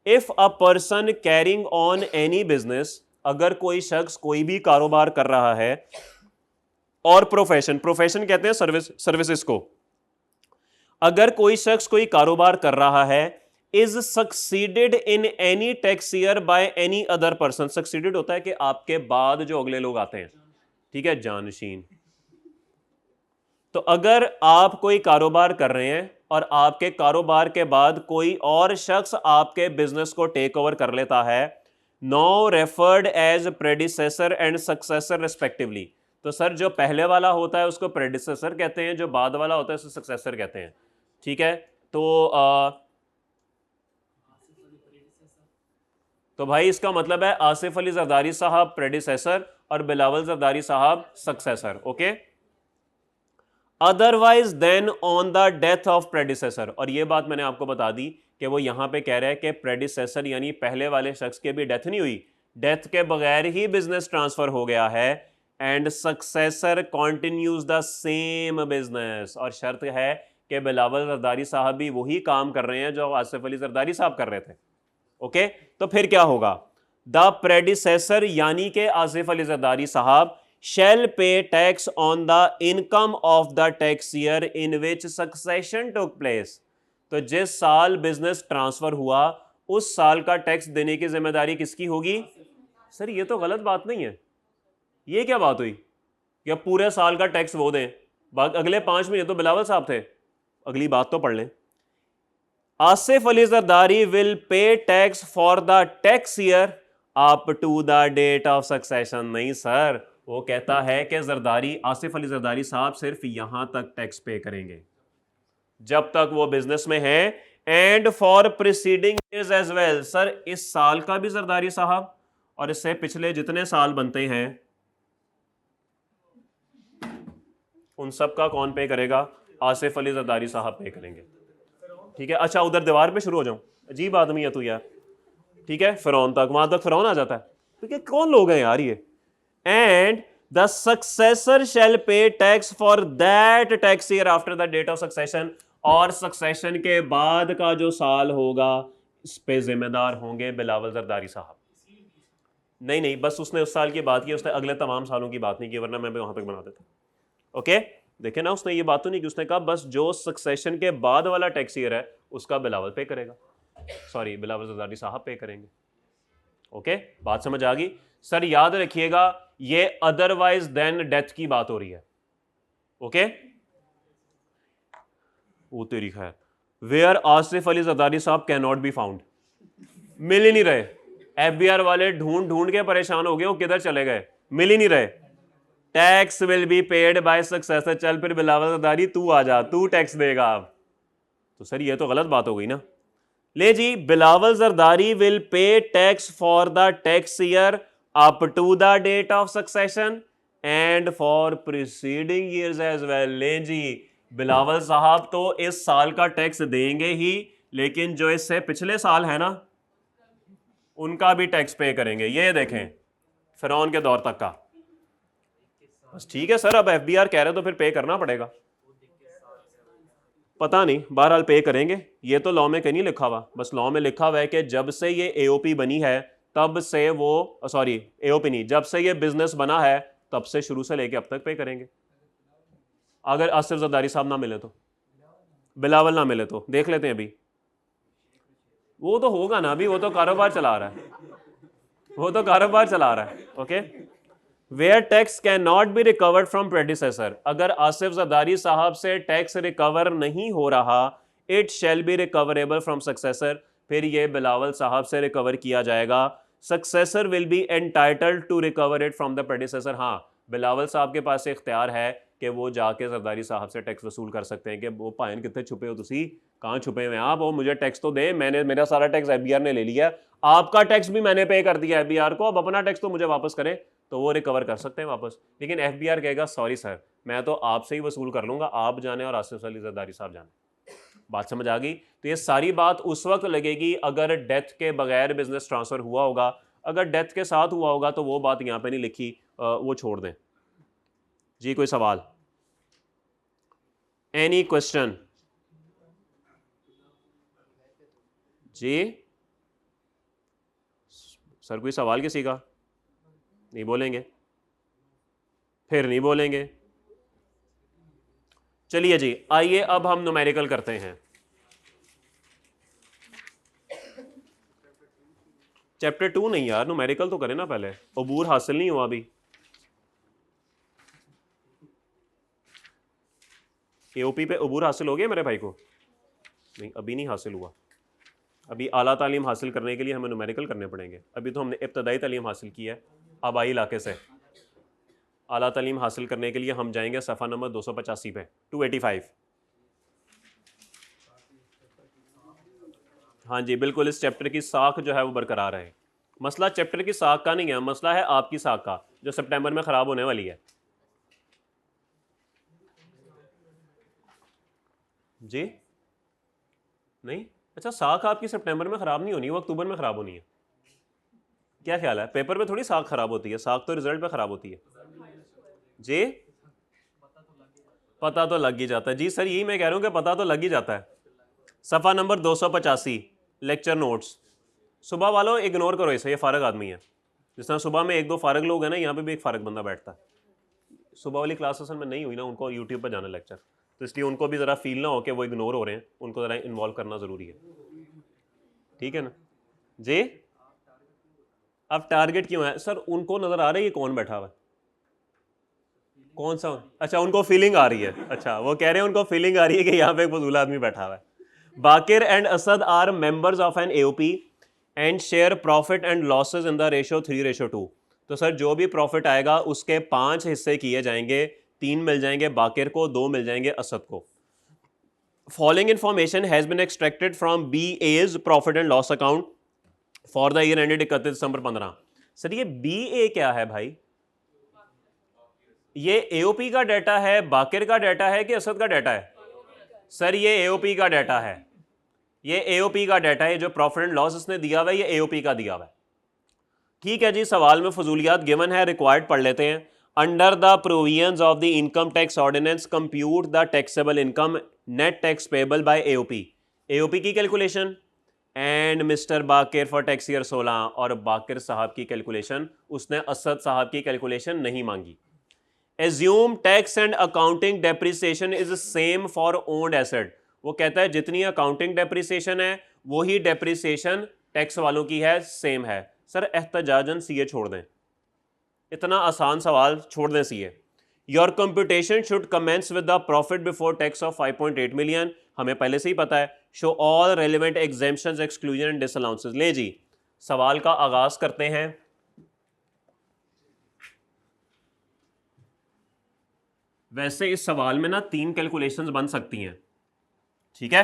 If a person carrying on any business, अगर कोई शख्स कोई भी कारोबार कर रहा है, और प्रोफेशन, प्रोफेशन कहते हैं सर्विसेज को, अगर कोई शख्स कोई कारोबार कर रहा है, is succeeded in any tax year by any other person. Succeeded होता है कि आपके बाद जो अगले लोग आते हैं, ठीक है, जानशीन। तो अगर आप कोई कारोबार कर रहे हैं और आपके कारोबार के बाद कोई और शख्स आपके बिजनेस को टेक ओवर कर लेता है, no referred as predecessor and successor respectively. तो सर जो पहले वाला होता है उसको प्रेडिसेसर कहते हैं, जो बाद वाला होता है उसे सक्सेसर कहते हैं, ठीक है। तो भाई इसका मतलब है आसिफ अली जरदारी साहब प्रेडिसेसर और Bilawal Zardari sahab successor. Okay, otherwise then on the death of predecessor. और ये बात मैंने आपको बता दी कि वो यहां पे कह रहा है कि प्रेडिसेसर यानी पहले वाले शख्स की भी डेथ नहीं हुई, डेथ के बगैर ही बिजनेस ट्रांसफर हो गया है, and successor continues the same business. और शर्त है कि बिलावल जरदारी साहब भी वही काम कर रहे हैं जो आसिफ अली जरदारी साहब कर रहे थे। ओके, तो फिर क्या होगा? द प्रेडिसेसर यानी कि आसिफ अली जरदारी साहब shall pay tax on the income of the tax year in which succession took place। तो जिस साल बिजनेस ट्रांसफर हुआ उस साल का टैक्स देने की जिम्मेदारी किसकी होगी? सर ये तो गलत बात नहीं है, ये क्या बात हुई कि पूरे साल का टैक्स वो दें, अगले 5 महीने तो बिलावल साहब थे। अगली बात तो पढ़ लें। Asif Ali Zardari will pay tax for the tax year up to the date of succession. नहीं सर, वो कहता है कि जरदारी आसिफ अली जरदारी साहब सिर्फ यहां तक टैक्स पे करेंगे जब तक वो बिजनेस में है, and for preceding years as well. Sir इस साल का भी जरदारी साहब और इससे पिछले जितने साल बनते हैं उन सब का कौन पे करेगा? आसिफ अली जरदारी साहब पे करेंगे। ठीक है, अच्छा उधर दीवार पे शुरू हो जाऊं, अजीब आदमी है तू यार। ठीक है, फिरौन तक, वहां तक फिरौन आ जाता है। ठीक है, कौन लोग हैं यार ये? And the successor shall pay tax for that tax year after the date of succession. और सक्सेशन के बाद का जो साल होगा इस पे जिम्मेदार होंगे बिलावल जरदारी साहब। नहीं नहीं, बस उसने उस साल की बात की, उसने अगले तमाम सालों की बात नहीं की, वरना मैं भी वहां तक बना देता। ओके, देखे ना, उसने ये बात तो नहीं की, उसने कहा बस जो सक्सेशन के बाद वाला टैक्स ईयर है उसका बिलावल पे करेगा, सॉरी बिलावल जरदारी साहब पे करेंगे। ओके, बात समझ आ गई? सर याद रखिएगा ये अदरवाइज देन डेथ की बात हो रही है। ओके, वो तेरी खैर, वेयर आसिफ अली जरदारी साहब कैन नॉट बी फाउंड, मिल ही नहीं रहे। एफबीआर वाले ढूंढ ढूंढ के परेशान हो गए, वो किधर चले गए, मिल ही नहीं रहे। Tax will be paid by successor. चल फिर बिलावल जरदारी तू आ जा, तू टैक्स देगा अब। तो सर ये तो गलत बात हो गई ना। ले जी, Bilawal Zardari will pay tax for the tax year up to the date of succession and for preceding years as well. ले जी, बिलावल साहब तो इस साल का टैक्स देंगे ही, लेकिन जो इससे पिछले साल है ना उनका भी टैक्स पे करेंगे। ये देखें फिरौन के दौर तक का। बस ठीक है सर, अब एफबीआर कह रहे तो फिर पे करना पड़ेगा। पता नहीं, बहरहाल पे करेंगे। ये तो लॉ में कहीं नहीं लिखा हुआ, बस लॉ में लिखा हुआ है कि जब से ये एओपी बनी है तब से वो, सॉरी एओपी नहीं, जब से ये बिजनेस बना है तब से शुरू से लेके अब तक पे करेंगे। अगर आसिफ जरदारी साहब ना मिले तो, बिलावल ना मिले तो देख लेते हैं अभी। वो तो होगा ना अभी, वो तो कारोबार चला रहा है, वो तो कारोबार चला रहा है। Okay, where tax can not be recovered from predecessor. अगर आसिफ जरदारी साहब से टैक्स रिकवर नहीं हो रहा, it shall be recoverable from successor. फिर ये बिलावल साहब से रिकवर किया जाएगा। Successor will be entitled to recover it from the predecessor. हाँ, बिलावल साहब के पास इख्तियार है कि वो जाके जरदारी साहब से टैक्स वसूल कर सकते हैं कि वो भाइन कितने छुपे हो तुसी, कहाँ छुपे हुए आप, वो मुझे टैक्स तो दे, मैंने मेरा सारा टैक्स एफबीआर ने ले लिया, आपका टैक्स भी मैंने पे कर दिया एफबीआर को, अब अपना टैक्स तो मुझे वापस करें। तो वो रिकवर कर सकते हैं वापस, लेकिन एफबीआर कहेगा सॉरी सर, मैं तो आपसे ही वसूल कर लूँगा, आप जाने और आसिफ अली जरदारी साहब जाने। बात समझ आ गई? तो ये सारी बात उस वक्त लगेगी अगर डेथ के बगैर बिजनेस ट्रांसफ़र हुआ होगा। अगर डेथ के साथ हुआ होगा तो वो बात यहाँ पे नहीं लिखी, वो छोड़ दें जी। कोई सवाल? एनी क्वेश्चन जी? सर कोई सवाल किसी का? नहीं बोलेंगे, फिर नहीं बोलेंगे। चलिए जी, आइए अब हम न्यूमेरिकल करते हैं। चैप्टर 2 नहीं यार, न्यूमेरिकल तो करें ना पहले, अबूर हासिल नहीं हुआ अभी। एओपी पे अबूर हासिल हो गया मेरे भाई को? नहीं, अभी नहीं हासिल हुआ। अभी आला तालीम हासिल करने के लिए हमें न्यूमेरिकल करने पड़ेंगे। अभी तो हमने इब्तदाई तालीम हासिल की है आबाई इलाके से। आला तालीम हासिल करने के लिए हम जाएंगे सफ़ा नंबर 285 पे, 285। हाँ जी बिल्कुल, इस चैप्टर की साख जो है वो बरकरार है। मसला चैप्टर की साख का नहीं है, मसला है आपकी साख का जो सितंबर में ख़राब होने वाली है। जी नहीं, अच्छा साख आपकी सितंबर में ख़राब नहीं होनी, वो अक्टूबर में ख़राब होनी है। क्या ख्याल है, पेपर पे थोड़ी साख ख़राब होती है, साख तो रिजल्ट पे ख़राब होती है। जी पता तो लग ही जाता है जी सर, यही मैं कह रहा हूँ कि पता तो लग ही जाता है। सफ़ा नंबर 285 लेक्चर नोट्स। सुबह वालों इग्नोर करो इसे, ये फारग आदमी है। जिस तरह सुबह में एक दो फारग लोग हैं ना, यहाँ पे भी एक फारग बंदा बैठता है। सुबह वाली क्लास असल में नहीं हुई ना, उनको यूट्यूब पर जाना लेक्चर, तो इसलिए उनको भी ज़रा फील ना हो कि वो इग्नोर हो रहे हैं, उनको ज़रा इन्वॉल्व करना ज़रूरी है। ठीक है ना जी। अब टारगेट क्यों है सर, उनको नज़र आ रही है कौन बैठा हुआ है, कौन सा? अच्छा उनको फीलिंग आ रही है, अच्छा वो कह रहे हैं उनको फीलिंग आ रही है कि यहाँ पे एक फजूल आदमी बैठा हुआ है। Baqir and Asad are members of an AOP and share profit and losses in the ratio 3:2। तो सर जो भी प्रॉफिट आएगा उसके 5 हिस्से किए जाएंगे, 3 मिल जाएंगे बाकिर को, 2 मिल जाएंगे असद को। Following information has been extracted from BA's profit and loss account for the year ended 31 December 15। Sir ये BA क्या है भाई? ये एओपी का डाटा है, बाकिर का डाटा है कि असद का डाटा है? सर ये एओपी का डाटा है, ये एओपी का डाटा है, जो प्रॉफिट एंड लॉस इसने दिया हुआ है ये एओपी का दिया हुआ है। ठीक है जी, सवाल में फजूलियात गिवन है, रिक्वायर्ड पढ़ लेते हैं। Under the provisions of the income tax ordinance compute the taxable income net tax payable by AOP. AOP की calculation and mister Baqir for tax year 16, और बाकिर साहब की कैलकुलेशन, उसने असद साहब की कैलकुलेशन नहीं मांगी। Assume tax and accounting depreciation is same for owned asset. वो कहता है जितनी अकाउंटिंग डेप्रिसिएशन है वही डेप्रिसिएशन टैक्स वालों की है, सेम है। सर एहतजाजन सीए छोड़ दें, इतना आसान सवाल छोड़ दें CA. Your computation should commence with the profit before tax of 5.8 million, हमें पहले से ही पता है। Show all relevant exemptions exclusion and disallowances. ले जी सवाल का आगाज करते हैं। वैसे इस सवाल में ना 3 कैलकुलेशंस बन सकती हैं, ठीक है,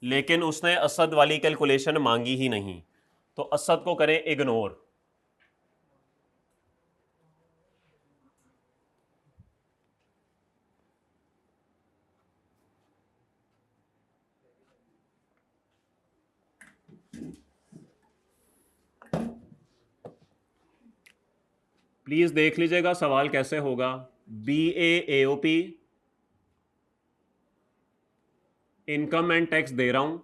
लेकिन उसने असद वाली कैलकुलेशन मांगी ही नहीं, तो असद को करें इग्नोर। प्लीज देख लीजिएगा सवाल कैसे होगा। BA-AOP इनकम एंड टैक्स दे रहा हूं,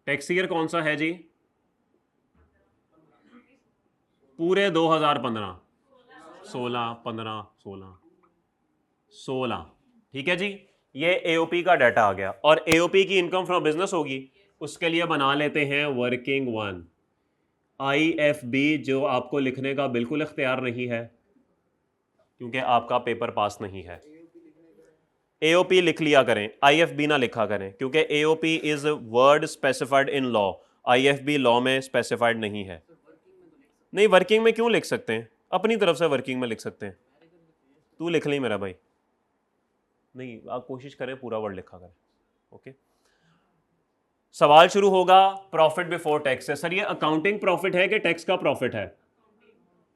टैक्स ईयर कौन सा है जी? पूरे 2015, 16, 15, 16, ठीक है जी। ये एओपी का डाटा आ गया, और एओपी की इनकम फ्रॉम बिजनेस होगी, उसके लिए बना लेते हैं वर्किंग वन IFB, जो आपको लिखने का बिल्कुल इख्तियार नहीं है क्योंकि आपका पेपर पास नहीं है। एओपी लिख लिया करें, IFB ना लिखा करें, क्योंकि AOP is word specified in law, IFB law में स्पेसिफाइड नहीं है। नहीं वर्किंग में क्यों लिख सकते हैं, अपनी तरफ से वर्किंग में लिख सकते हैं। तू लिख ली मेरा भाई, नहीं आप कोशिश करें पूरा वर्ड लिखा करें। ओके, सवाल शुरू होगा प्रॉफिट बिफोर टैक्स से। सर ये अकाउंटिंग प्रॉफिट है कि टैक्स का प्रॉफिट है?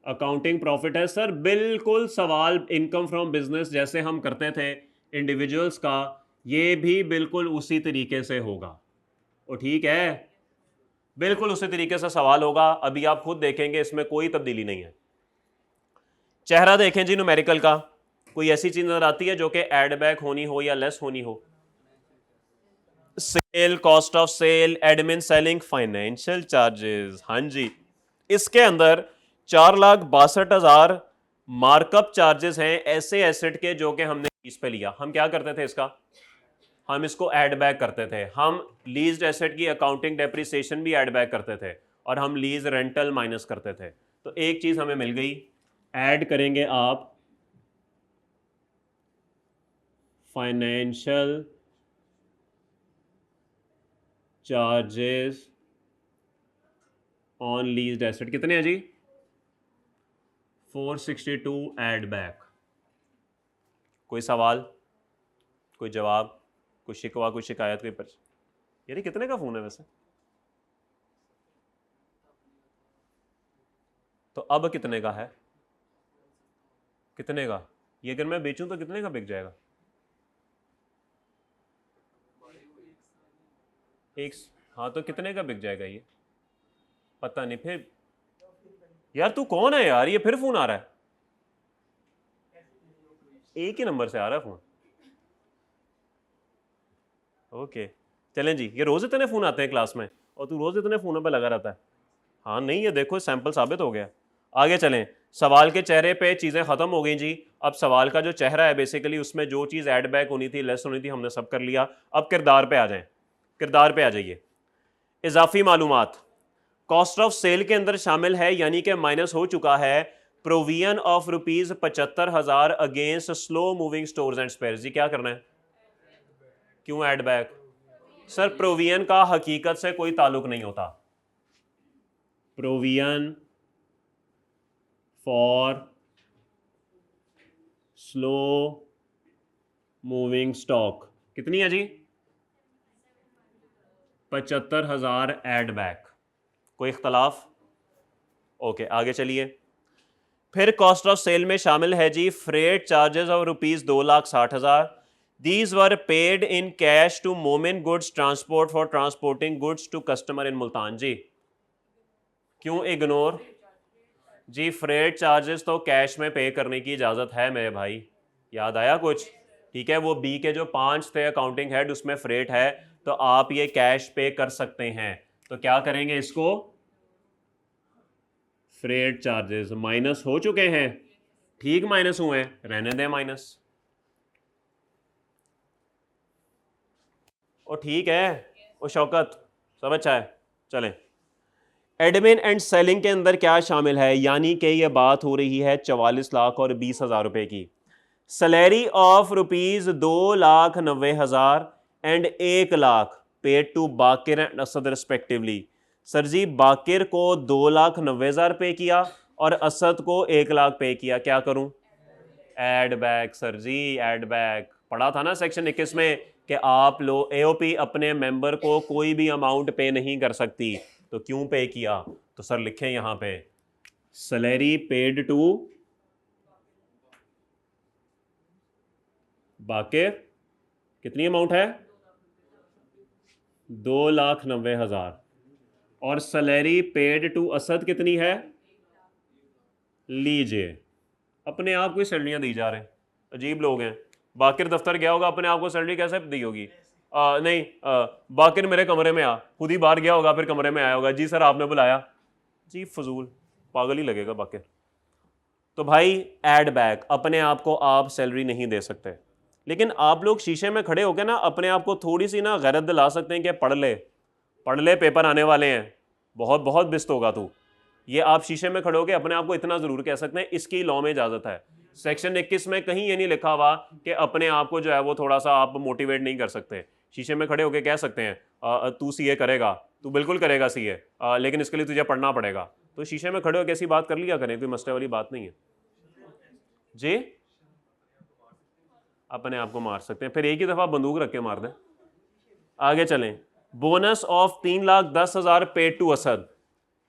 अकाउंटिंग प्रॉफिट है सर, बिल्कुल सवाल इनकम फ्रॉम बिजनेस जैसे हम करते थे इंडिविजुअल्स का, ये भी बिल्कुल उसी तरीके से होगा। ओ ठीक है, बिल्कुल उसी तरीके से सवाल होगा, अभी आप खुद देखेंगे, इसमें कोई तब्दीली नहीं है। चेहरा देखें जी न्यूमेरिकल का, कोई ऐसी चीज नजर आती है जो कि एड बैक होनी हो या लेस होनी हो? Sale, cost of sale, admin selling, financial charges, हाँ जी। इसके अंदर 4,62,000 मार्कअप चार्जेस हैं ऐसे एसेट के जो कि हमने लीज पे लिया। हम क्या करते थे इसका, हम इसको ऐड बैक करते थे, हम लीज्ड एसेट की अकाउंटिंग डेप्रिसिएशन भी ऐड बैक करते थे, और हम लीज रेंटल माइनस करते थे। तो एक चीज हमें मिल गई, ऐड करेंगे आप financial charges on leased asset, कितने हैं जी? 462 ऐड बैक। कोई सवाल, कोई जवाब, कोई शिकवा, कोई शिकायत, कोई यानी कितने का फोन है वैसे? तो अब कितने का है, कितने का? ये अगर मैं बेचूं तो कितने का बिक जाएगा? एक, हाँ तो कितने का बिक जाएगा ये, पता नहीं। फिर यार तू कौन है यार, ये फिर फोन आ रहा है, एक ही नंबर से आ रहा है फोन। ओके चलें जी, ये रोज इतने फोन आते हैं क्लास में और तू रोज इतने फोनों पे लगा रहता है। हाँ नहीं, ये देखो सैंपल साबित हो गया। आगे चलें, सवाल के चेहरे पे चीज़ें ख़त्म हो गई जी। अब सवाल का जो चेहरा है बेसिकली उसमें जो चीज़ ऐड बैक होनी थी, लेस होनी थी, हमने सब कर लिया। अब किरदार पे आ जाएं, किरदार पे आ जाइए। इजाफी मालूमात कॉस्ट ऑफ सेल के अंदर शामिल है, यानी कि माइनस हो चुका है provision of ₹75,000 against slow moving stores and spares. जी क्या करना है, क्यों ऐड बैक? सर प्रोविजन का हकीकत से कोई ताल्लुक नहीं होता। Provision for slow moving stock कितनी है जी? 75,000 ऐड बैक। कोई इख्तलाफ? ओके आगे चलिए। फिर कॉस्ट ऑफ सेल में शामिल है जी freight charges of ₹2,60,000। These were paid in cash to Momin goods transport for transporting goods to customer in Multan. जी क्यों इग्नोर? जी फ्रेट चार्जेस तो कैश में पे करने की इजाज़त है मेरे भाई, याद आया कुछ? ठीक है, वो बी के जो 5 थे अकाउंटिंग हेड उसमें फ्रेट है, तो आप ये कैश पे कर सकते हैं। तो क्या करेंगे इसको? फ्रेट चार्जेस माइनस हो चुके हैं, ठीक माइनस हुए हैं, रहने दें माइनस। ओ ठीक है, ओ शौकत सब अच्छा है। चलें, एडमिन एंड सेलिंग के अंदर क्या शामिल है, यानी कि ये बात हो रही है 44 लाख और 20,000 रुपए की। Salary of ₹2,90,000 and 1 lakh paid to Baqir and Asad respectively. Sir जी बाकिर को 2,90,000 पे किया और असद को 1 लाख पे किया, क्या करूं? Add back. सर जी एड बैक पढ़ा था ना सेक्शन 21 में कि आप लोग एओपी अपने मेंबर को कोई भी अमाउंट पे नहीं कर सकती, तो क्यों पे किया? तो सर लिखें यहां पे सैलरी पेड टू बाकिर, कितनी अमाउंट है? 2,90,000। और सैलरी पेड टू असद कितनी है? लीजिए, अपने आप को ही सैलरियां दी जा रहे हैं, अजीब लोग हैं। बाकिर दफ्तर गया होगा, अपने आप को सैलरी कैसे दी होगी? नहीं, बाकिर मेरे कमरे में आ, खुद ही बाहर गया होगा फिर कमरे में आया होगा, जी सर आपने बुलाया। जी फजूल, पागल ही लगेगा बाकिर। तो भाई एड बैक, अपने आप को आप सैलरी नहीं दे सकते, लेकिन आप लोग शीशे में खड़े होकर ना अपने आप को थोड़ी सी ना गैरत दिला सकते हैं कि पढ़ ले, पढ़ ले, पेपर आने वाले हैं, बहुत बहुत बिस्त होगा तू। ये आप शीशे में खड़े होकर अपने आप को इतना ज़रूर कह सकते हैं, इसकी लॉ में इजाज़त है। सेक्शन 21 में कहीं ये नहीं लिखा हुआ कि अपने आप को जो है वो थोड़ा सा आप मोटिवेट नहीं कर सकते। शीशे में खड़े होकर कह सकते हैं तू सीए करेगा, तू बिल्कुल करेगा सीए, लेकिन इसके लिए तुझे पढ़ना पड़ेगा। तो शीशे में खड़े होकर ऐसी बात कर लिया करें, कोई मसले वाली बात नहीं है जी। अपने आप को मार सकते हैं, फिर एक ही दफ़ा बंदूक रख के मार दें। आगे चलें, bonus of 3,10,000 paid to Asad.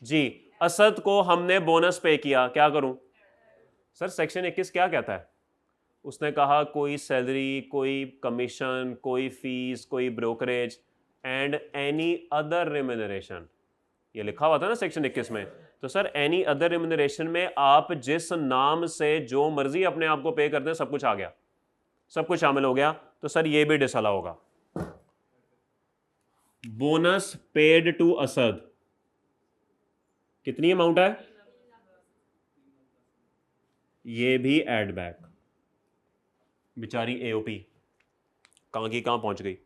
जी असद को हमने बोनस पे किया, क्या करूं? सर सेक्शन 21 क्या कहता है? उसने कहा कोई सैलरी, कोई कमीशन, कोई फीस, कोई brokerage and any other remuneration, ये लिखा हुआ था ना सेक्शन 21 में। तो सर एनी अदर रिम्यूनरेशन में आप जिस नाम से जो मर्जी अपने आप को पे करते हैं सब कुछ आ गया, सब कुछ शामिल हो गया, तो सर ये भी डिसअला होगा। बोनस पेड टू असद कितनी अमाउंट है? ये भी एड बैक। बेचारी एओपी कहां की कहां पहुंच गई।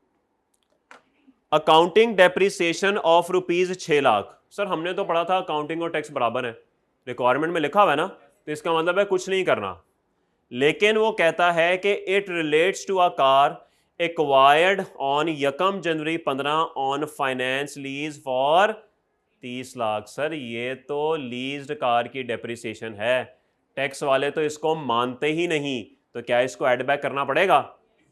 Accounting depreciation of ₹6 lakh. Sir हमने तो पढ़ा था अकाउंटिंग और टैक्स बराबर है, रिक्वायरमेंट में लिखा हुआ है ना, तो इसका मतलब है कुछ नहीं करना। लेकिन वो कहता है कि it relates to a car acquired on 1 January 15 on finance lease for 30 lakh. Sir ये तो लीज्ड कार की डेप्रिसिएशन है, टैक्स वाले तो इसको मानते ही नहीं, तो क्या इसको एड बैक करना पड़ेगा?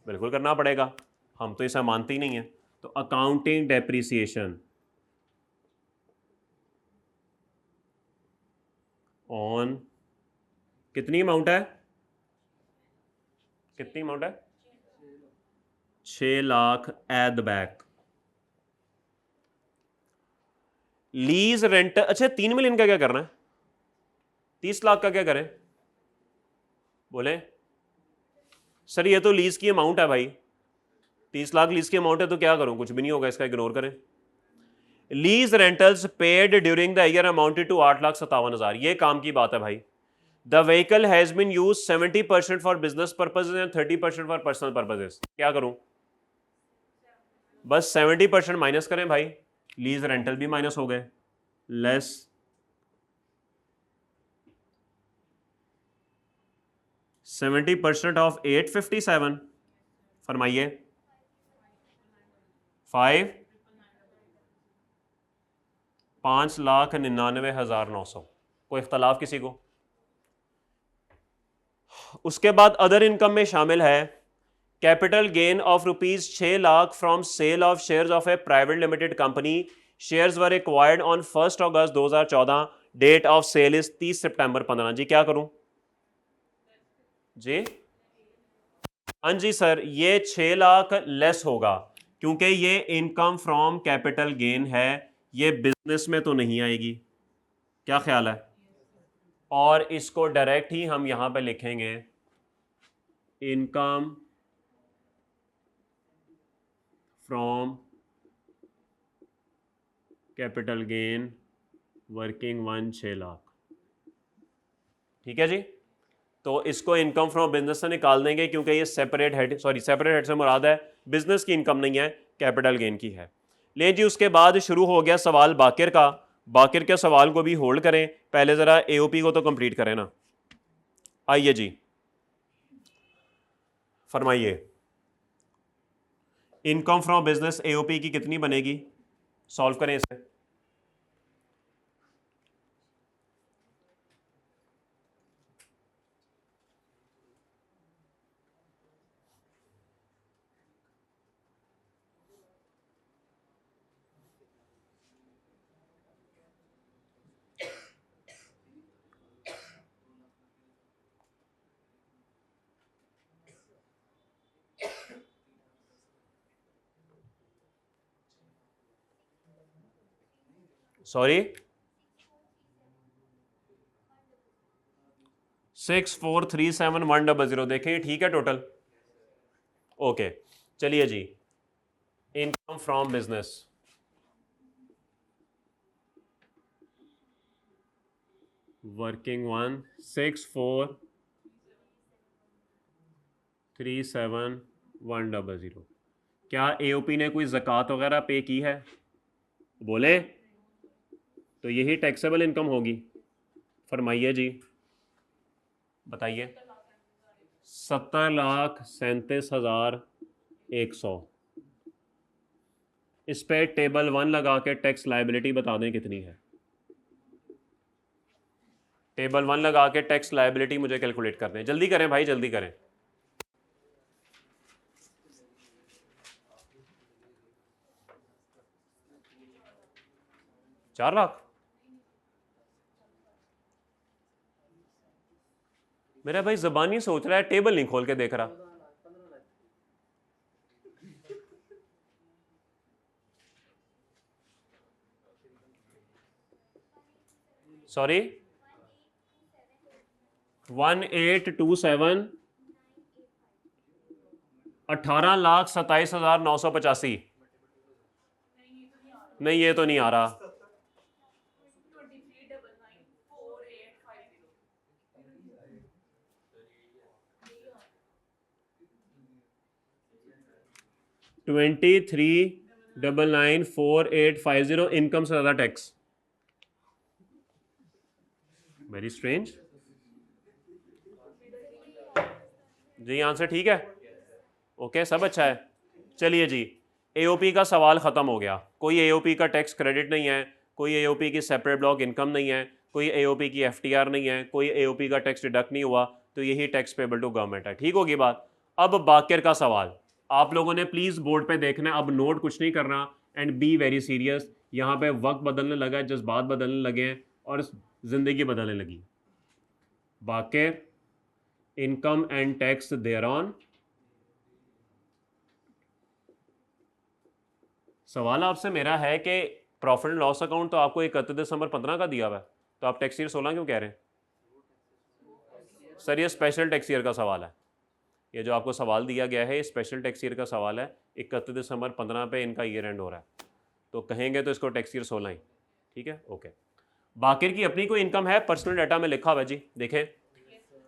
बिल्कुल करना पड़ेगा, हम तो इसे मानते ही नहीं है। तो अकाउंटिंग डेप्रिसिएशन ऑन कितनी अमाउंट है? कितनी अमाउंट है? 6 lakh add back. Lease rent, अच्छा 3 मिलियन का क्या करना है, 30 लाख का क्या करें, बोले सर ये तो लीज की अमाउंट है भाई, 30 लाख लीज की अमाउंट है तो क्या करूं, कुछ भी नहीं होगा, इसका इग्नोर करें। Lease rentals paid during the year amounted to 8,57,000, ये काम की बात है भाई। The vehicle has been use 70% for business purposes and 30% for personal purposes, क्या करूं, बस 70% माइनस करें भाई, लीज रेंटल भी माइनस हो गए, लेस 70% ऑफ 857, फरमाइए 5,99,900, कोई इख्तलाफ किसी को। उसके बाद अदर इनकम में शामिल है capital gain of rupees 6 lakh from sale of shares of a private limited company, shares were acquired on 1 August 2014, date of sale is 30 September 15, जी क्या करूं जी, हाँ जी सर, ये 6 लाख लेस होगा क्योंकि ये इनकम फ्रॉम कैपिटल गेन है, ये बिजनेस में तो नहीं आएगी, क्या ख्याल है, और इसको डायरेक्ट ही हम यहां पे लिखेंगे income from capital gain working 6 lakh, ठीक है जी। तो इसको इनकम फ्रॉम बिजनेस से निकाल देंगे क्योंकि ये separate head, sorry separate head से मुराद है बिजनेस की इनकम नहीं है, कैपिटल गेन की है। ले जी, उसके बाद शुरू हो गया सवाल बाकिर का। बाकिर के सवाल को भी होल्ड करें, पहले ज़रा एओपी को तो कंप्लीट करें ना। आइए जी, फरमाइए इनकम फ्रॉम बिजनेस एओपी की कितनी बनेगी, सॉल्व करें इसे। सॉरी 6,437,100, देखें ठीक है टोटल, ओके। चलिए जी, इनकम फ्रॉम बिजनेस वर्किंग 6,437,100, क्या एओपी ने कोई ज़कात वगैरह पे की है, बोले तो यही टैक्सेबल इनकम होगी, फरमाइए जी, बताइए। 70,37,100, इस पे टेबल 1 लगा के टैक्स लायबिलिटी बता दें कितनी है, टेबल 1 लगा के टैक्स लायबिलिटी मुझे कैलकुलेट कर दें, जल्दी करें भाई जल्दी करें। चार लाख, मेरा भाई जबानी सोच रहा है, टेबल नहीं खोल के देख रहा। सॉरी 1827, 18,27,985, नहीं ये तो नहीं आ रहा, 23,99,4850 इनकम से ज़्यादा टैक्स, वेरी स्ट्रेंज जी, आंसर ठीक है, ओके सब अच्छा है। चलिए जी, एओपी का सवाल ख़त्म हो गया, कोई एओपी का टैक्स क्रेडिट नहीं है, कोई एओपी की सेपरेट ब्लॉक इनकम नहीं है, कोई एओपी की एफटीआर नहीं है, कोई एओपी का टैक्स डिडक्ट नहीं हुआ, तो यही टैक्स पेबल टू गवर्नमेंट है, ठीक होगी बात। अब बाकिर का सवाल आप लोगों ने प्लीज़ बोर्ड पे देखना है, अब नोट कुछ नहीं करना, एंड बी वेरी सीरियस, यहाँ पे वक्त बदलने लगा है, जज्बात बदलने लगे हैं और ज़िंदगी बदलने लगी। Baqir income and tax there on, सवाल आपसे मेरा है कि प्रॉफिट एंड लॉस अकाउंट तो आपको 31 दिसंबर 15 का दिया हुआ है, तो आप टैक्स ईयर 16 क्यों कह रहे हैं? सर ये स्पेशल टैक्स ईयर का सवाल है, ये जो आपको सवाल दिया गया है ये स्पेशल टैक्स ईयर का सवाल है। 31 दिसंबर 15 पे इनका ईयर एंड हो रहा है, तो कहेंगे तो इसको टैक्स ईयर 16 ही, ठीक है, ओके। बाकिर की अपनी कोई इनकम है, पर्सनल डाटा में लिखा हुआ है जी, देखें।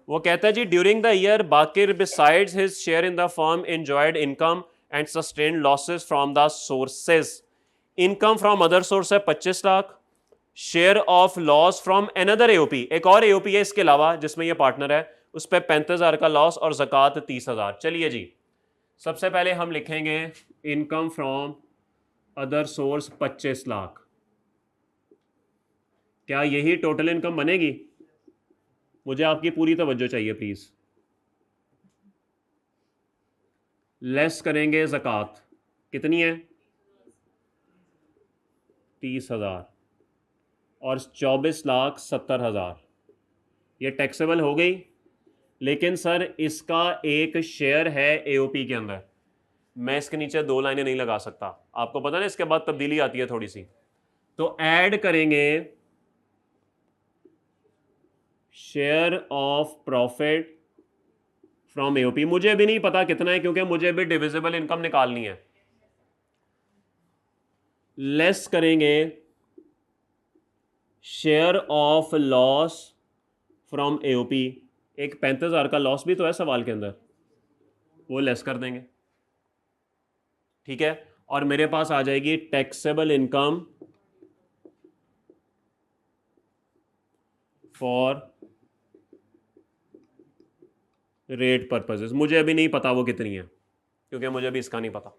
वो कहता है जी during the year Baqir besides his share in the firm enjoyed income and sustained losses from the sources. Income from other source है 25 lakh, share of loss from another AOP, एक और एओपी है इसके अलावा जिसमें ये पार्टनर है, उस पर 35,000 का लॉस और ज़कात 30,000। चलिए जी, सबसे पहले हम लिखेंगे income from other source 25 lakh. क्या यही टोटल इनकम बनेगी? मुझे आपकी पूरी तवज्जो चाहिए प्लीज। लेस करेंगे ज़कात, कितनी है? 30,000 और 24,70,000, ये टैक्सेबल हो गई। लेकिन सर इसका एक शेयर है एओपी के अंदर, मैं इसके नीचे 2 लाइनें नहीं लगा सकता, आपको पता ना इसके बाद तब्दीली आती है थोड़ी सी, तो ऐड करेंगे share of profit from AOP. मुझे भी नहीं पता कितना है क्योंकि मुझे भी डिविजिबल इनकम निकालनी है। लेस करेंगे share of loss from AOP, एक 35,000 का लॉस भी तो है सवाल के अंदर, वो लेस कर देंगे, ठीक है। और मेरे पास आ जाएगी taxable income for rate purposes. मुझे अभी नहीं पता वो कितनी है क्योंकि मुझे अभी इसका नहीं पता।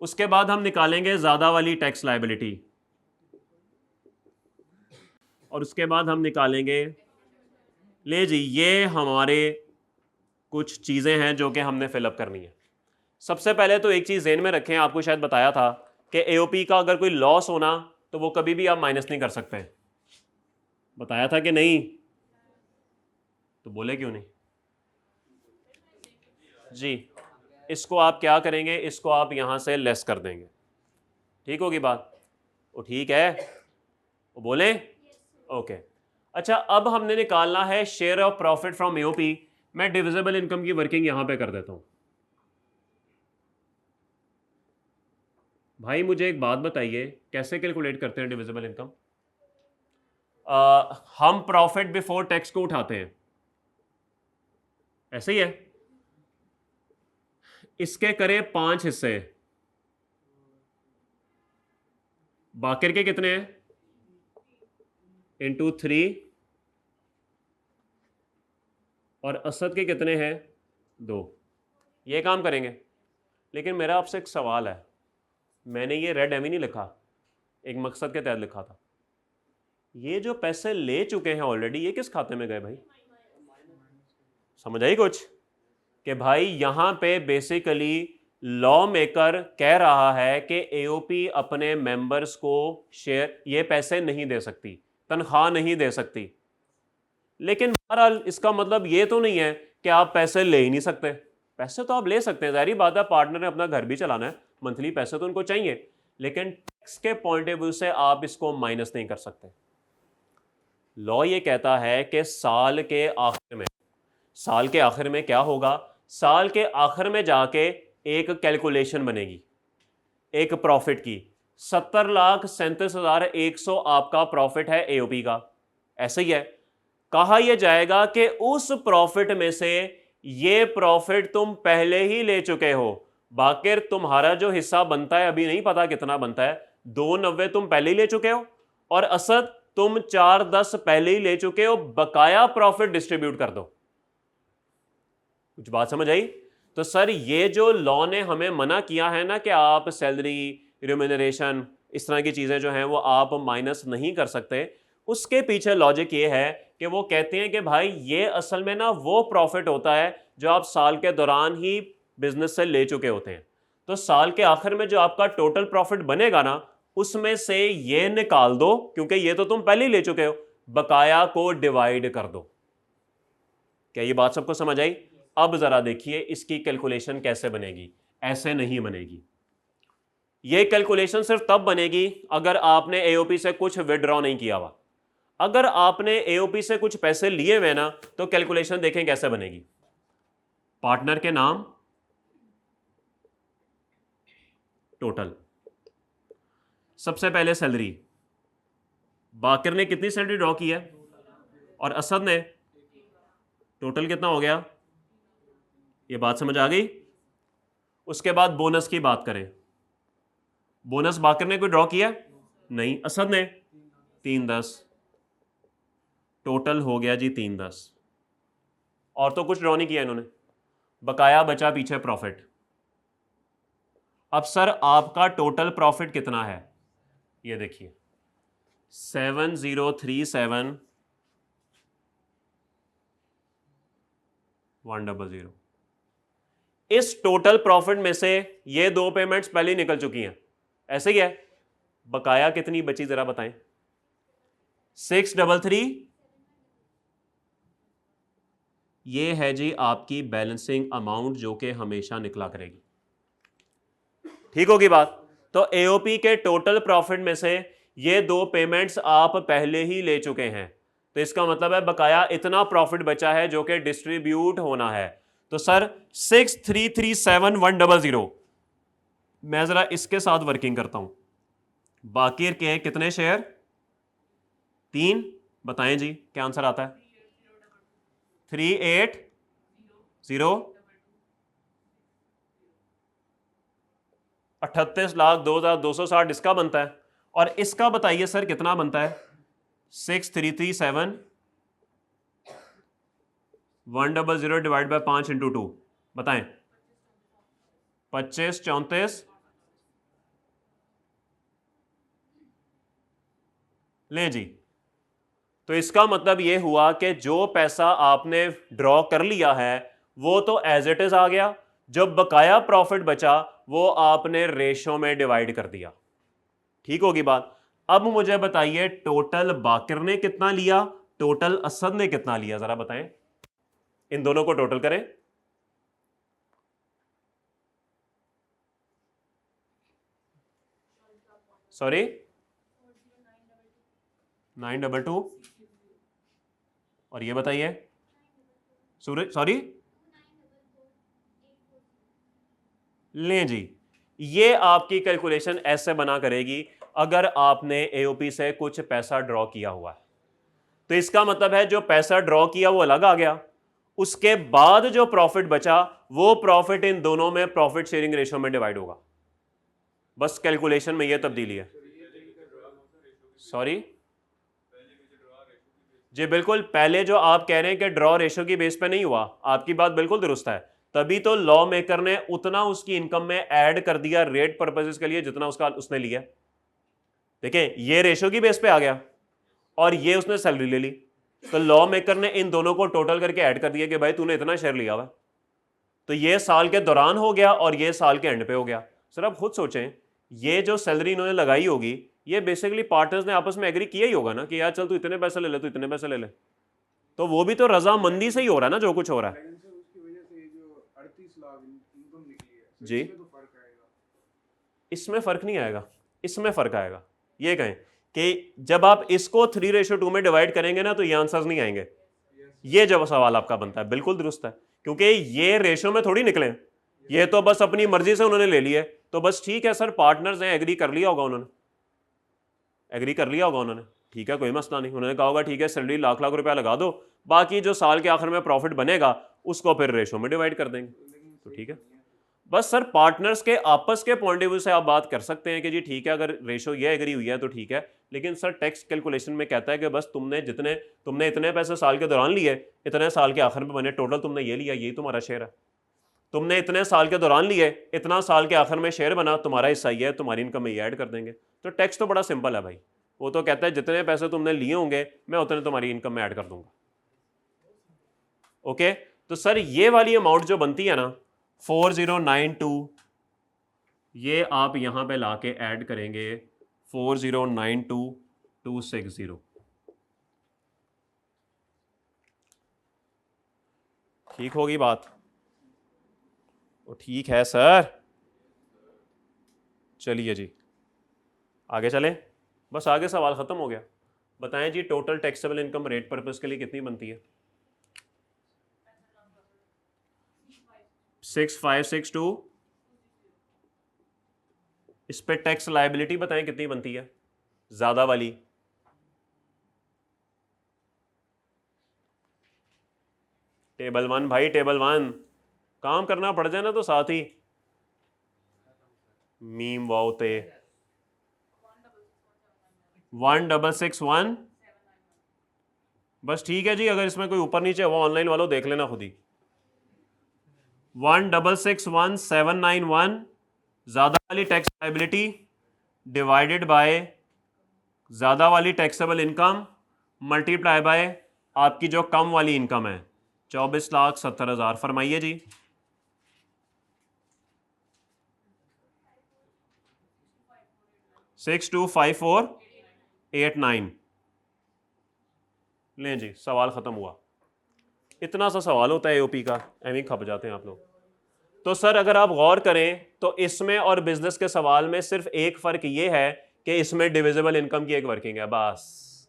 उसके बाद हम निकालेंगे ज़्यादा वाली टैक्स लायबिलिटी, और उसके बाद हम निकालेंगे, ले जी ये हमारे कुछ चीज़ें हैं जो कि हमने फिलअप करनी है। सबसे पहले तो एक चीज़ ज़हन में रखें, आपको शायद बताया था कि एओपी का अगर कोई लॉस होना तो वो कभी भी आप माइनस नहीं कर सकते हैं, बताया था कि नहीं? तो बोले क्यों नहीं जी? इसको आप क्या करेंगे, इसको आप यहां से लेस कर देंगे, ठीक होगी बात? वो ठीक है, वो बोले ओके। अच्छा, अब हमने निकालना है share of profit from AOP. मैं डिविजिबल इनकम की वर्किंग यहां पे कर देता हूं। भाई मुझे एक बात बताइए, कैसे कैलकुलेट करते हैं डिविजिबल इनकम? हम प्रॉफिट बिफोर टैक्स को उठाते हैं, ऐसे ही है। इसके करें 5 हिस्से, बाकिर के कितने हैं? इंटू 3, और असद के कितने हैं? 2। ये काम करेंगे। लेकिन मेरा आपसे एक सवाल है, मैंने ये रेड एम ही नहीं लिखा, एक मकसद के तहत लिखा था। ये जो पैसे ले चुके हैं ऑलरेडी, ये किस खाते में गए भाई? समझ आई कुछ? कि भाई यहां पे बेसिकली लॉ मेकर कह रहा है कि एओपी अपने मेंबर्स को शेयर, ये पैसे नहीं दे सकती, तनख्वाह नहीं दे सकती। लेकिन बहरहाल इसका मतलब ये तो नहीं है कि आप पैसे ले ही नहीं सकते। पैसे तो आप ले सकते हैं, जाहिर बात है, पार्टनर ने अपना घर भी चलाना है, मंथली पैसे तो उनको चाहिए, लेकिन टैक्स के पॉइंट ऑफ व्यू से आप इसको माइनस नहीं कर सकते। लॉ ये कहता है कि साल के आखिर में क्या होगा? साल के आखिर में जाके एक कैलकुलेशन बनेगी एक प्रॉफिट की। 70,37,100 आपका प्रॉफिट है एओपी का, ऐसे ही है। कहा यह जाएगा कि उस प्रॉफिट में से ये प्रॉफिट तुम पहले ही ले चुके हो, बाकिर तुम्हारा जो हिस्सा बनता है अभी नहीं पता कितना बनता है, 290 तुम पहले ही ले चुके हो, और असद तुम 410 पहले ही ले चुके हो, बकाया प्रॉफिट डिस्ट्रीब्यूट कर दो। कुछ बात समझ आई? तो सर ये जो लॉ ने हमें मना किया है ना कि आप सैलरी, रिम्यूनरेशन, इस तरह की चीज़ें जो हैं वो आप माइनस नहीं कर सकते, उसके पीछे लॉजिक ये है कि वो कहते हैं कि भाई ये असल में ना वो प्रॉफिट होता है जो आप साल के दौरान ही बिजनेस से ले चुके होते हैं। तो साल के आखिर में जो आपका टोटल प्रॉफिट बनेगा ना, उसमें से ये निकाल दो, क्योंकि ये तो तुम पहले ही ले चुके हो, बकाया को डिवाइड कर दो। क्या ये बात सबको समझ आई? अब जरा देखिए इसकी कैलकुलेशन कैसे बनेगी, ऐसे नहीं बनेगी। ये कैलकुलेशन सिर्फ तब बनेगी अगर आपने एओपी से कुछ विड्रॉ नहीं किया हुआ। अगर आपने एओपी से कुछ पैसे लिए हुए ना तो कैलकुलेशन देखें कैसे बनेगी। पार्टनर के नाम, टोटल, सबसे पहले सैलरी, बाकिर ने कितनी सैलरी ड्रॉ की है और असद ने, टोटल कितना हो गया, ये बात समझ आ गई। उसके बाद बोनस की बात करें, बोनस बाकिर ने कोई ड्रॉ किया नहीं, असद ने 310, टोटल हो गया जी 310। और तो कुछ ड्रॉ नहीं किया इन्होंने, बकाया बचा पीछे प्रॉफिट। अब सर आपका टोटल प्रॉफिट कितना है, ये देखिए 7037,100। इस टोटल प्रॉफिट में से ये दो पेमेंट्स पहले ही निकल चुकी हैं, ऐसे ही है। बकाया कितनी बची जरा बताएं, 633। ये है जी आपकी बैलेंसिंग अमाउंट जो कि हमेशा निकला करेगी, ठीक होगी बात। तो एओपी के टोटल प्रॉफिट में से ये दो पेमेंट्स आप पहले ही ले चुके हैं, तो इसका मतलब है बकाया इतना प्रॉफिट बचा है जो कि डिस्ट्रीब्यूट होना है। तो सर 6337100, मैं जरा इसके साथ वर्किंग करता हूं। बाकिर के कितने शेयर, 3, बताएं जी क्या आंसर आता है, 380, 38,02,260 इसका बनता है, और इसका बताइए सर कितना बनता है, 6337100 डिवाइड बाय 5 इंटू 2, बताएं 25, 34, लें जी। तो इसका मतलब यह हुआ कि जो पैसा आपने ड्रॉ कर लिया है वो तो एज इट इज आ गया, जब बकाया प्रॉफिट बचा वो आपने रेशो में डिवाइड कर दिया, ठीक होगी बात। अब मुझे बताइए टोटल बाकिर ने कितना लिया, टोटल असद ने कितना लिया, जरा बताएं, इन दोनों को टोटल करें। सॉरी 922, और ये बताइए सूरज, सॉरी लें जी। ये आपकी कैलकुलेशन ऐसे बना करेगी अगर आपने एओपी से कुछ पैसा ड्रॉ किया हुआ है, तो इसका मतलब है जो पैसा ड्रॉ किया वो अलग आ गया, उसके बाद जो प्रॉफिट बचा वो प्रॉफिट इन दोनों में प्रॉफिट शेयरिंग रेशो में डिवाइड होगा, बस कैलकुलेशन में ये तब्दीली है। सॉरी जी बिल्कुल, पहले जो आप कह रहे हैं कि ड्रॉ रेशो की बेस पे नहीं हुआ, आपकी बात बिल्कुल दुरुस्त है, तभी तो लॉ मेकर ने उतना उसकी इनकम में ऐड कर दिया रेट पर्पसेस के लिए जितना उसने लिया। देखें ये रेशो की बेस पे आ गया और ये उसने सैलरी ले ली, तो लॉ मेकर ने इन दोनों को टोटल करके ऐड कर दिया कि भाई तूने इतना शेयर लिया हुआ, तो ये साल के दौरान हो गया और ये साल के एंड पे हो गया। सर आप खुद सोचें, ये जो सैलरी इन्होंने लगाई होगी ये बेसिकली पार्टनर्स ने आपस में एग्री किया ही होगा ना कि यार चल तू इतने पैसे ले ले, तू इतने पैसे ले ले, तो वो भी तो रजामंदी से ही हो रहा है ना जो कुछ हो रहा है। जी इसमें फर्क नहीं आएगा, इसमें फर्क आएगा। ये कहें कि जब आप इसको 3:2 में डिवाइड करेंगे ना तो ये आंसर्स नहीं आएंगे। ये जब सवाल आपका बनता है बिल्कुल दुरुस्त है, क्योंकि ये रेशो में थोड़ी निकले, ये तो बस अपनी मर्जी से उन्होंने ले लिए, तो बस ठीक है सर, पार्टनर्स हैं, एग्री कर लिया होगा उन्होंने, एग्री कर लिया होगा उन्होंने, ठीक है कोई मसला नहीं, उन्होंने कहा होगा ठीक है सैलरी लाख लाख रुपया लगा दो, बाकी जो साल के आखिर में प्रॉफिट बनेगा उसको फिर रेशो में डिवाइड कर देंगे, तो ठीक है। बस सर पार्टनर्स के आपस के पॉइंट ऑफ व्यू से आप बात कर सकते हैं कि जी ठीक है अगर रेशो ये एग्री हुई है तो ठीक है, लेकिन सर टैक्स कैलकुलेशन में कहता है कि बस तुमने इतने पैसे साल के दौरान लिए, इतने साल के आखिर में बने, टोटल तुमने ये लिया, यही तुम्हारा शेयर है, तुमने इतने साल के दौरान लिए, इतना साल के आखिर में शेयर बना, तुम्हारा हिस्सा ये है, तुम्हारी इनकम में ये ऐड कर देंगे। तो टैक्स तो बड़ा सिंपल है भाई, वो तो कहता है जितने पैसे तुमने लिए होंगे मैं उतने तुम्हारी इनकम में ऐड कर दूंगा। ओके, तो सर ये वाली अमाउंट जो बनती है ना 4092, ये आप यहां पे लाके ऐड करेंगे 4092,260, ठीक होगी बात, तो ठीक है सर, चलिए जी आगे चलें, बस आगे सवाल ख़त्म हो गया। बताएं जी total taxable income rate purpose के लिए कितनी बनती है? 6562। इस पे टैक्स लायबिलिटी बताएं कितनी बनती है ज़्यादा वाली? टेबल 1 भाई, टेबल 1 काम करना पड़ जाए ना तो साथ ही मीम वाओते 1661। बस ठीक है जी, अगर इसमें कोई ऊपर नीचे वो ऑनलाइन वालों देख लेना खुद ही। 1661,791 ज़्यादा वाली टैक्स लायबिलिटी डिवाइडेड बाय ज़्यादा वाली टैक्सेबल इनकम मल्टीप्लाई बाय आपकी जो कम वाली इनकम है 24,70,000। फरमाइए जी। Six to 54,889। लें जी सवाल ख़त्म हुआ। इतना सा सवाल होता है एओपी का, एवं खप जाते हैं आप लोग। तो सर अगर आप गौर करें तो इसमें और बिजनेस के सवाल में सिर्फ एक फ़र्क ये है कि इसमें डिविजिबल इनकम की एक वर्किंग है बस,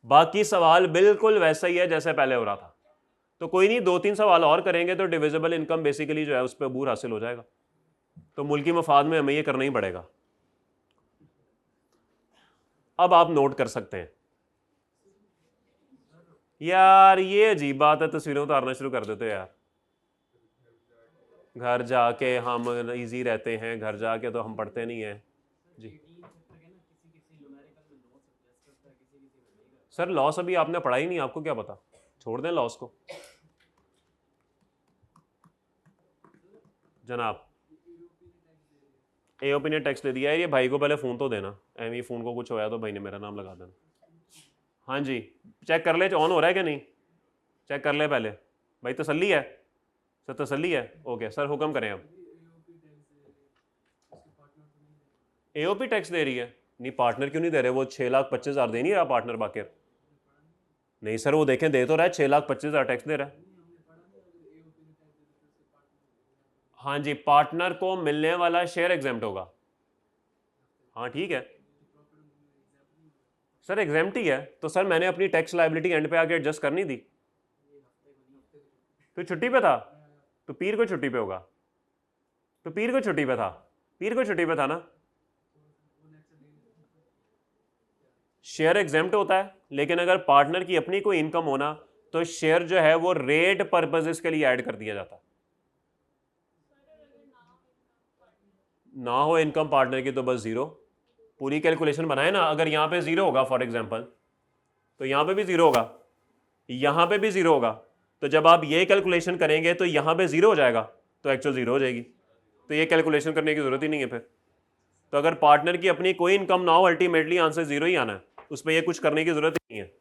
बाकी सवाल बिल्कुल वैसा ही है जैसे पहले हो रहा था। तो कोई नहीं, 2-3 सवाल और करेंगे तो डिविजिबल इनकम बेसिकली जो है उस पर अबूर हासिल हो जाएगा। तो मुल्की मफाद में हमें ये करना ही पड़ेगा। अब आप नोट कर सकते हैं यार, ये अजीब बात है, तस्वीरें उतारना शुरू कर देते हो यार। घर जाके हम इजी रहते हैं, घर जाके तो हम पढ़ते नहीं हैं जी। सर लॉस अभी आपने पढ़ा ही नहीं, आपको क्या पता, छोड़ दें लॉस को जनाब। एओपी ने टैक्स दे दिया है, ये भाई को पहले फ़ोन तो देना, एम फ़ोन को कुछ होया तो भाई ने मेरा नाम लगा देना। हाँ जी चेक कर ले ऑन हो रहा है कि नहीं, चेक कर ले पहले भाई, तसल्ली है सर, तसल्ली है। ओके सर हुक्म करें अब। एओपी टैक्स दे रही है? नहीं पार्टनर क्यों नहीं दे रहे, वो 6,25,000 दे नहीं रहा पार्टनर बाकिर। नहीं सर वो देखें दे तो रहा है, 6,25,000 टैक्स दे रहा है। हाँ जी पार्टनर को मिलने वाला शेयर एग्जेम्प्ट होगा। हाँ ठीक है सर एग्जेम्प्ट ही है, तो सर मैंने अपनी टैक्स लायबिलिटी एंड पे आके एडजस्ट करनी थी। तो छुट्टी पे था, तो पीर को छुट्टी पे होगा, तो पीर को छुट्टी पे था, पीर को छुट्टी पे था ना। शेयर एग्जेम्प्ट होता है, लेकिन अगर पार्टनर की अपनी कोई इनकम होना तो शेयर जो है वो रेट पर्पसेस के लिए ऐड कर दिया जाता है। ना हो इनकम पार्टनर की तो बस ज़ीरो। पूरी कैलकुलेशन बनाए ना, अगर यहाँ पे ज़ीरो होगा फॉर एग्जांपल, तो यहाँ पे भी ज़ीरो होगा, यहाँ पे भी ज़ीरो होगा, तो जब आप ये कैलकुलेशन करेंगे तो यहाँ पे ज़ीरो हो जाएगा, तो एक्चुअल ज़ीरो हो जाएगी, तो ये कैलकुलेशन करने की ज़रूरत ही नहीं है फिर। तो अगर पार्टनर की अपनी कोई इनकम ना हो अल्टीमेटली आंसर ज़ीरो ही आना है, उस पर यह कुछ करने की ज़रूरत ही नहीं है।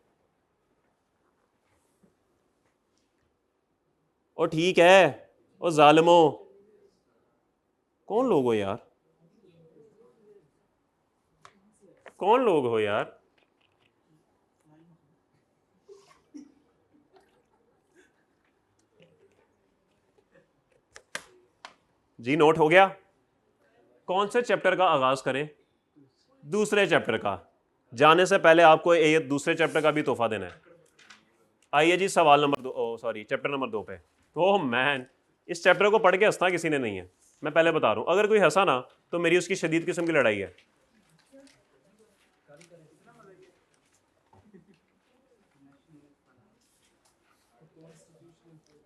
ओ ठीक है, ओ जालिमो, कौन लोग हो यार, कौन लोग हो यार। जी नोट हो गया। कौन से चैप्टर का आगाज करें? दूसरे चैप्टर का। जाने से पहले आपको ये दूसरे चैप्टर का भी तोहफा देना है। आइए जी सवाल नंबर 2, सॉरी चैप्टर नंबर 2 पे। तो मैन इस चैप्टर को पढ़ के हंसना किसी ने नहीं है, मैं पहले बता रहा हूं, अगर कोई हंसा ना तो मेरी उसकी शदीद किस्म की लड़ाई है।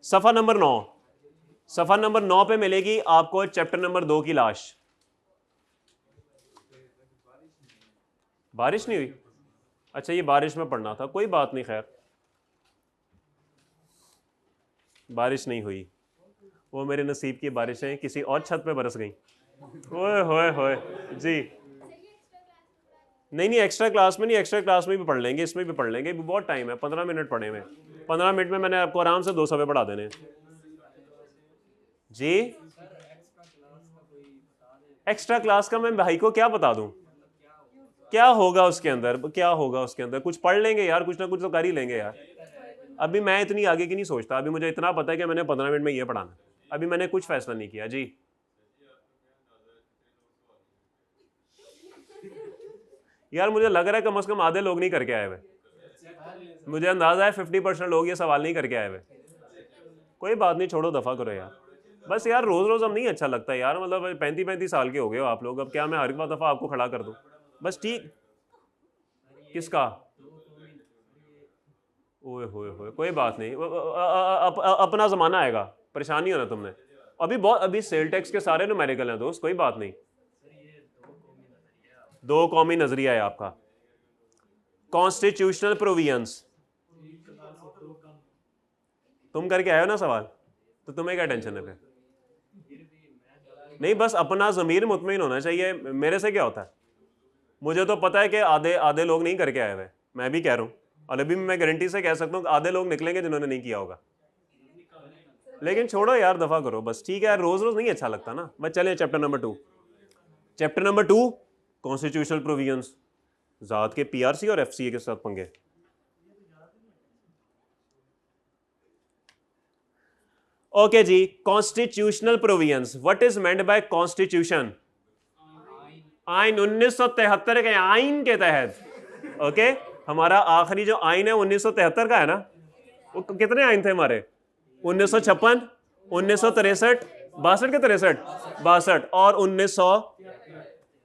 सफ़ा नंबर 9, सफ़ा नंबर 9 पे मिलेगी आपको चैप्टर नंबर 2 की लाश। बारिश नहीं हुई? अच्छा ये बारिश में पढ़ना था, कोई बात नहीं, खैर बारिश नहीं हुई, वो मेरे नसीब की बारिशें किसी और छत पे बरस गई। ओए होए होए जी। नहीं एक्स्ट्रा क्लास में नहीं, एक्स्ट्रा क्लास में भी पढ़ लेंगे, इसमें भी पढ़ लेंगे, भी बहुत टाइम है, 15 मिनट पढ़े में, 15 मिनट में मैंने आपको आराम से 2 सफ़े पढ़ा देने जी। एक्स्ट्रा क्लास का मैं भाई को क्या बता दूं, क्या होगा उसके अंदर, क्या होगा उसके अंदर, कुछ पढ़ लेंगे यार, कुछ ना कुछ तो कर ही लेंगे यार। अभी मैं इतनी आगे की नहीं सोचता, अभी मुझे इतना पता है कि मैंने 15 मिनट में ये पढ़ाना, अभी मैंने कुछ फैसला नहीं किया जी। यार मुझे लग रहा है कम से कम आधे लोग नहीं करके आए हुए, मुझे अंदाजा है 50% लोग ये सवाल नहीं करके आए हुए। कोई बात नहीं, छोड़ो, दफा करो यार। बस यार रोज रोज हम नहीं अच्छा लगता यार, मतलब 35-35 साल के हो गए हो आप लोग, अब क्या मैं हर दफा आपको खड़ा कर दूं? बस ठीक। किसका? ओए होए होए, कोई बात नहीं, अपना जमाना आएगा, परेशान नहीं होना तुमने। अभी सेल टैक्स के सारे न्यूमेरिकल हैं दोस्त, कोई बात नहीं। दो कौमी नजरिया है आपका। कॉन्स्टिट्यूशनल प्रोविजंस, तुम करके आए हो ना सवाल, तो तुम्हें क्या टेंशन है फिर? नहीं, बस अपना ज़मीर मुतमईन होना चाहिए। मेरे से क्या होता है, मुझे तो पता है कि आधे आधे लोग नहीं करके आए हुए, मैं भी कह रहा हूँ, और अभी मैं गारंटी से कह सकता हूँ कि आधे लोग निकलेंगे जिन्होंने नहीं किया होगा। लेकिन छोड़ो यार, दफा करो बस, ठीक है यार, रोज रोज नहीं अच्छा लगता ना। बस चले chapter number 2। Chapter number 2 constitutional provisions. जात के पीआरसी और एफसीए के साथ पंगे। ओके जी, constitutional provisions, what is meant by constitution? आइन 1973 के आइन के तहत। ओके, हमारा आखिरी जो आइन है 1973 का है ना। वो कितने आइन थे हमारे? 1956, 1963, 62 के 63, 62 और 1900।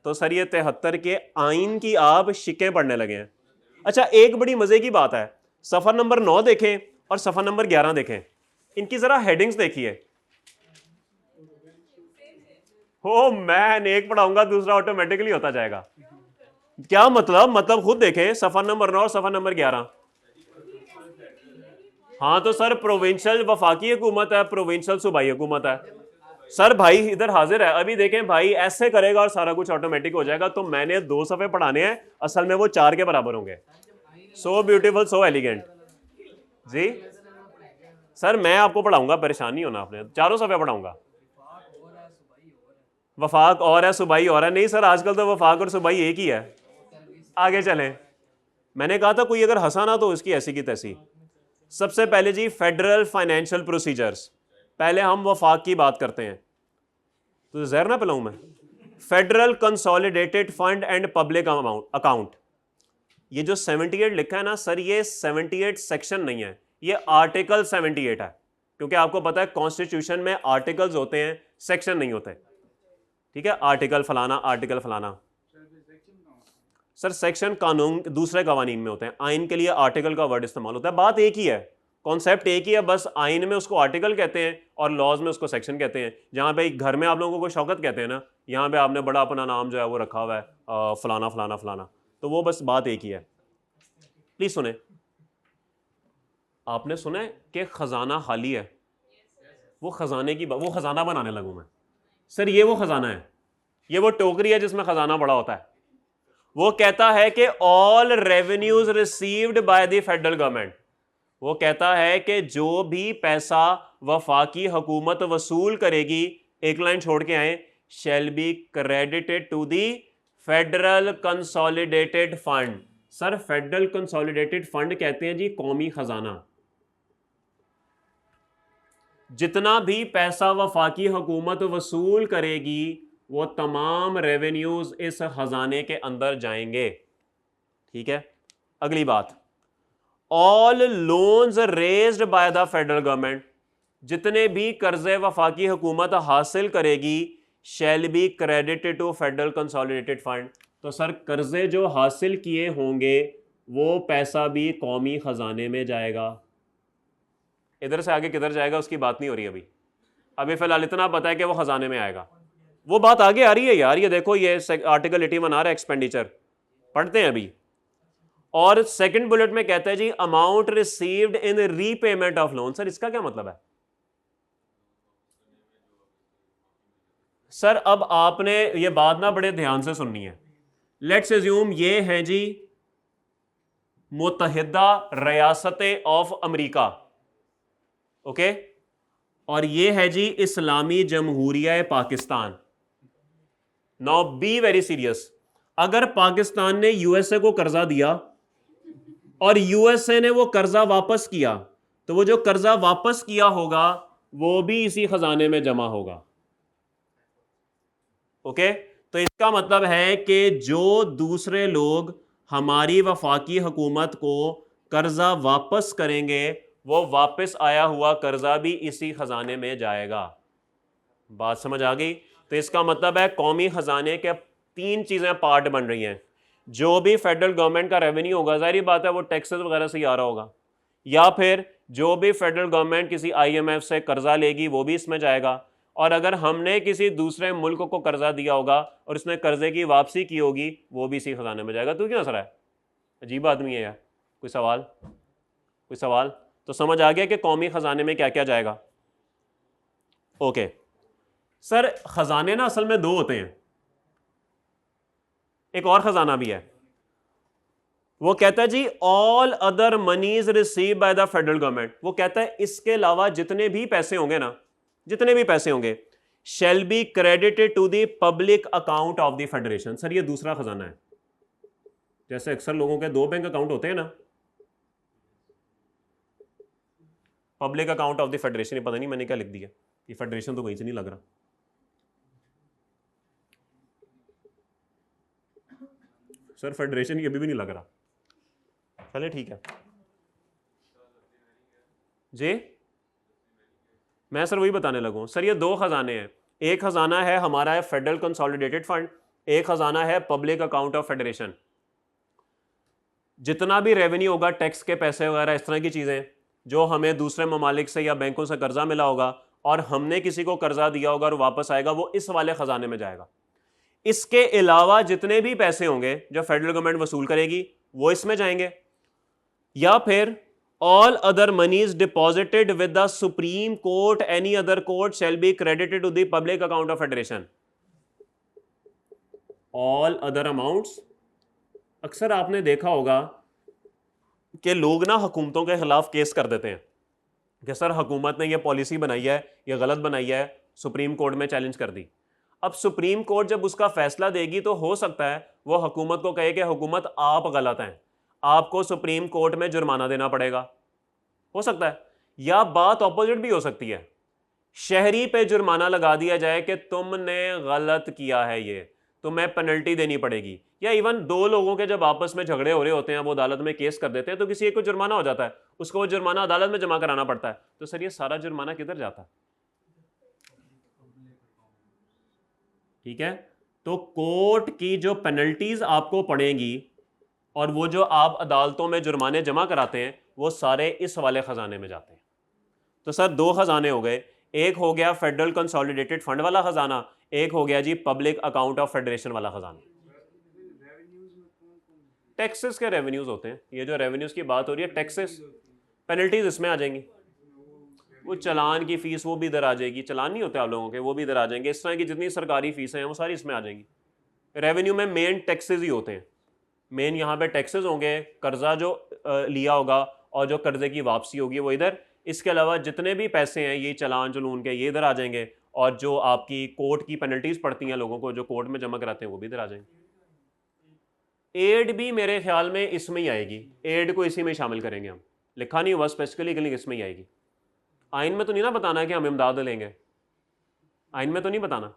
तो सर ये 73 के आइन की आप शिकें पढ़ने लगे हैं। अच्छा, एक बड़ी मजे की बात है, सफर नंबर 9 देखें और सफर नंबर 11 देखें, इनकी जरा हेडिंग्स देखिए। हो मैन, एक पढ़ाऊंगा दूसरा ऑटोमेटिकली होता जाएगा। क्या मतलब खुद देखें, सफर नंबर 9 और सफर नंबर 11। हाँ तो सर प्रोविंशियल वफाकी हुकूमत है, प्रोविंशियल सूबाई हुकूमत है। सर भाई इधर हाजिर है, अभी देखें भाई, ऐसे करेगा और सारा कुछ ऑटोमेटिक हो जाएगा। तो मैंने 2 सफ़े पढ़ाने हैं, असल में वो 4 के बराबर होंगे। सो ब्यूटीफुल, सो एलिगेंट जी। सर मैं आपको पढ़ाऊंगा, परेशान नहीं होना आपने, 4 सफ़े पढ़ाऊंगा। वफाक और है, सूबाई और है। नहीं सर, आजकल तो वफाक और सूबाई एक ही है। आगे चलें, मैंने कहा था कोई अगर हंसा ना तो उसकी ऐसी की तैसी। सबसे पहले जी फेडरल फाइनेंशियल प्रोसीजर्स, पहले हम वफाक की बात करते हैं, तो जहर ना पिलाऊं मैं। Federal consolidated fund and public account, ये जो 78 लिखा है ना सर, ये 78 सेक्शन नहीं है, ये आर्टिकल 78 है। क्योंकि आपको पता है कॉन्स्टिट्यूशन में आर्टिकल्स होते हैं, सेक्शन नहीं होते। ठीक है, आर्टिकल फलाना, आर्टिकल फलाना। सर सेक्शन कानून दूसरे कवानीन में होते हैं, आइन के लिए आर्टिकल का वर्ड इस्तेमाल होता है। बात एक ही है, कॉन्सेप्ट एक ही है, बस आइन में उसको आर्टिकल कहते हैं और लॉज में उसको सेक्शन कहते हैं। जहाँ पे घर में आप लोगों को शौकत कहते हैं ना, यहाँ पे आपने बड़ा अपना नाम जो है वो रखा हुआ है, फलाना फलाना फलाना, तो वो बस बात एक ही है। प्लीज सुने, आपने सुना है कि खजाना खाली है, वो खजाने की वो खजाना बनाने लगूँ मैं। सर ये वो खजाना है, ये वो टोकरी है जिसमें खजाना बड़ा होता है। वो कहता है कि all revenues received by the federal government, वो कहता है कि जो भी पैसा वफाकी हुकूमत वसूल करेगी, एक लाइन छोड़ के आए, shall be credited to the federal consolidated fund. Sir federal consolidated fund कहते हैं जी कौमी खजाना। जितना भी पैसा वफाकी हुकूमत वसूल करेगी वो तमाम रेवेन्यूज इस खजाने के अंदर जाएंगे। ठीक है, अगली बात, all loans raised by the federal government, जितने भी कर्जे वफाकी हुकूमत हासिल करेगी, shall be credited to federal consolidated fund. तो सर कर्जे जो हासिल किए होंगे वो पैसा भी कौमी खजाने में जाएगा। इधर से आगे किधर जाएगा उसकी बात नहीं हो रही अभी फिलहाल इतना पता है कि वो खजाने में आएगा। वो बात आगे आ रही है यार, ये देखो, ये आर्टिकल 81 आ रहा है, एक्सपेंडिचर पढ़ते हैं अभी। और सेकंड बुलेट में कहता है जी amount received in repayment of loan. Sir इसका क्या मतलब है? सर अब आपने ये बात ना बड़े ध्यान से सुननी है। लेट्स अज्यूम ये हैं जी मुत्तहिदा रियासतें ऑफ अमेरिका, ओके, और ये है जी इस्लामी जमहूरिया Pakistan. Now be very serious, अगर पाकिस्तान ने यूएसए को कर्जा दिया और यूएसए ने वो कर्जा वापस किया, तो वो जो कर्जा वापस किया होगा वो भी इसी खजाने में जमा होगा। ओके, तो इसका मतलब है कि जो दूसरे लोग हमारी वफाकी हुकूमत को कर्जा वापस करेंगे वो वापस आया हुआ कर्जा भी इसी खजाने में जाएगा। बात समझ आ गई? तो इसका मतलब है कौमी खजाने के तीन चीज़ें पार्ट बन रही हैं। जो भी फेडरल गवर्नमेंट का रेवेन्यू होगा, जाहिर बात है वो टैक्सेस वगैरह से ही आ रहा होगा, या फिर जो भी फेडरल गवर्नमेंट किसी IMF से कर्जा लेगी वो भी इसमें जाएगा, और अगर हमने किसी दूसरे मुल्क को कर्जा दिया होगा और उसने कर्जे की वापसी की होगी वो भी इसी खजाने में जाएगा। तो क्यों हंस रहा है? अजीब आदमी है यार। कोई सवाल? कोई सवाल? तो समझ आ गया कि कौमी खजाने में क्या क्या जाएगा। ओके सर, खजाने ना असल में दो होते हैं, एक और खजाना भी है। वो कहता है जी all other monies receive by the federal government, वो कहता है इसके अलावा जितने भी पैसे होंगे ना, जितने भी पैसे होंगे, shall be credited to the public account of the federation. Sir ये दूसरा खजाना है। जैसे अक्सर लोगों के दो बैंक अकाउंट होते हैं ना, public account of the federation, ये पता नहीं मैंने क्या लिख दिया, ये फेडरेशन तो कहीं से नहीं लग रहा। सर फेडरेशन ये अभी भी नहीं लग रहा। चले ठीक है जी, मैं सर वही बताने लगूं। सर ये दो खजाने हैं, एक खजाना है हमारा है फेडरल कंसोलिडेटेड फंड, एक खजाना है पब्लिक अकाउंट ऑफ फेडरेशन। जितना भी रेवेन्यू होगा, टैक्स के पैसे वगैरह इस तरह की चीज़ें जो हमें दूसरे ममालिक से या बैंकों से कर्जा मिला होगा और हमने किसी को कर्जा दिया होगा और वापस आएगा, वो इस वाले खजाने में जाएगा। इसके अलावा जितने भी पैसे होंगे जो फेडरल गवर्नमेंट वसूल करेगी वो इसमें जाएंगे, या फिर all other monies deposited with the supreme court any other court shall be credited to the public account of federation. All other amounts, अक्सर आपने देखा होगा कि लोग ना हुकूमतों के खिलाफ केस कर देते हैं कि सर हुकूमत ने ये पॉलिसी बनाई है, ये गलत बनाई है, सुप्रीम कोर्ट में चैलेंज कर दी। अब सुप्रीम कोर्ट जब उसका फैसला देगी तो हो सकता है वो हुकूमत को कहे कि हुकूमत आप गलत हैं, आपको सुप्रीम कोर्ट में जुर्माना देना पड़ेगा, हो सकता है। या बात ऑपोजिट भी हो सकती है, शहरी पे जुर्माना लगा दिया जाए कि तुमने गलत किया है, ये तुम्हें पेनल्टी देनी पड़ेगी। या इवन दो लोगों के जब आपस में झगड़े हो रहे होते हैं, वो अदालत में केस कर देते हैं, तो किसी एक को जुर्माना हो जाता है, उसको वो जुर्माना अदालत में जमा कराना पड़ता है। तो सर ये सारा जुर्माना किधर जाता है? ठीक है, तो कोर्ट की जो पेनल्टीज आपको पड़ेंगी और वो जो आप अदालतों में जुर्माने जमा कराते हैं वो सारे इस वाले खजाने में जाते हैं। तो सर दो खजाने हो गए, एक हो गया फेडरल कंसोलिडेटेड फंड वाला खजाना, एक हो गया जी पब्लिक अकाउंट ऑफ फेडरेशन वाला खजाना। टैक्सेस के रेवेन्यूज होते हैं, ये जो रेवेन्यूज की बात हो रही है टैक्सेस, पेनल्टीज इसमें आ जाएंगी, वो चलान की फीस वो भी इधर आ जाएगी, चलान नहीं होते आप लोगों के वो भी इधर आ जाएंगे, इस तरह की जितनी सरकारी फीसें हैं वो सारी इसमें आ जाएंगी। रेवेन्यू में मेन टैक्सेस ही होते हैं, मेन यहाँ पे टैक्सेस होंगे, कर्जा जो लिया होगा और जो कर्जे की वापसी होगी वो इधर, इसके अलावा जितने भी पैसे हैं ये चलान चलून के ये इधर आ जाएंगे, और जो आपकी कोर्ट की पेनल्टीज पड़ती हैं लोगों को जो कोर्ट में जमा कराते हैं वो भी इधर आ जाएंगे। एड भी मेरे ख्याल में इसमें ही आएगी, एड को इसी में शामिल करेंगे हम, लिखा नहीं हुआ स्पेसिफिकली इसमें ही आएगी। आइन में तो नहीं ना बताना कि हम इमदाद लेंगे, आइन में तो नहीं बताना,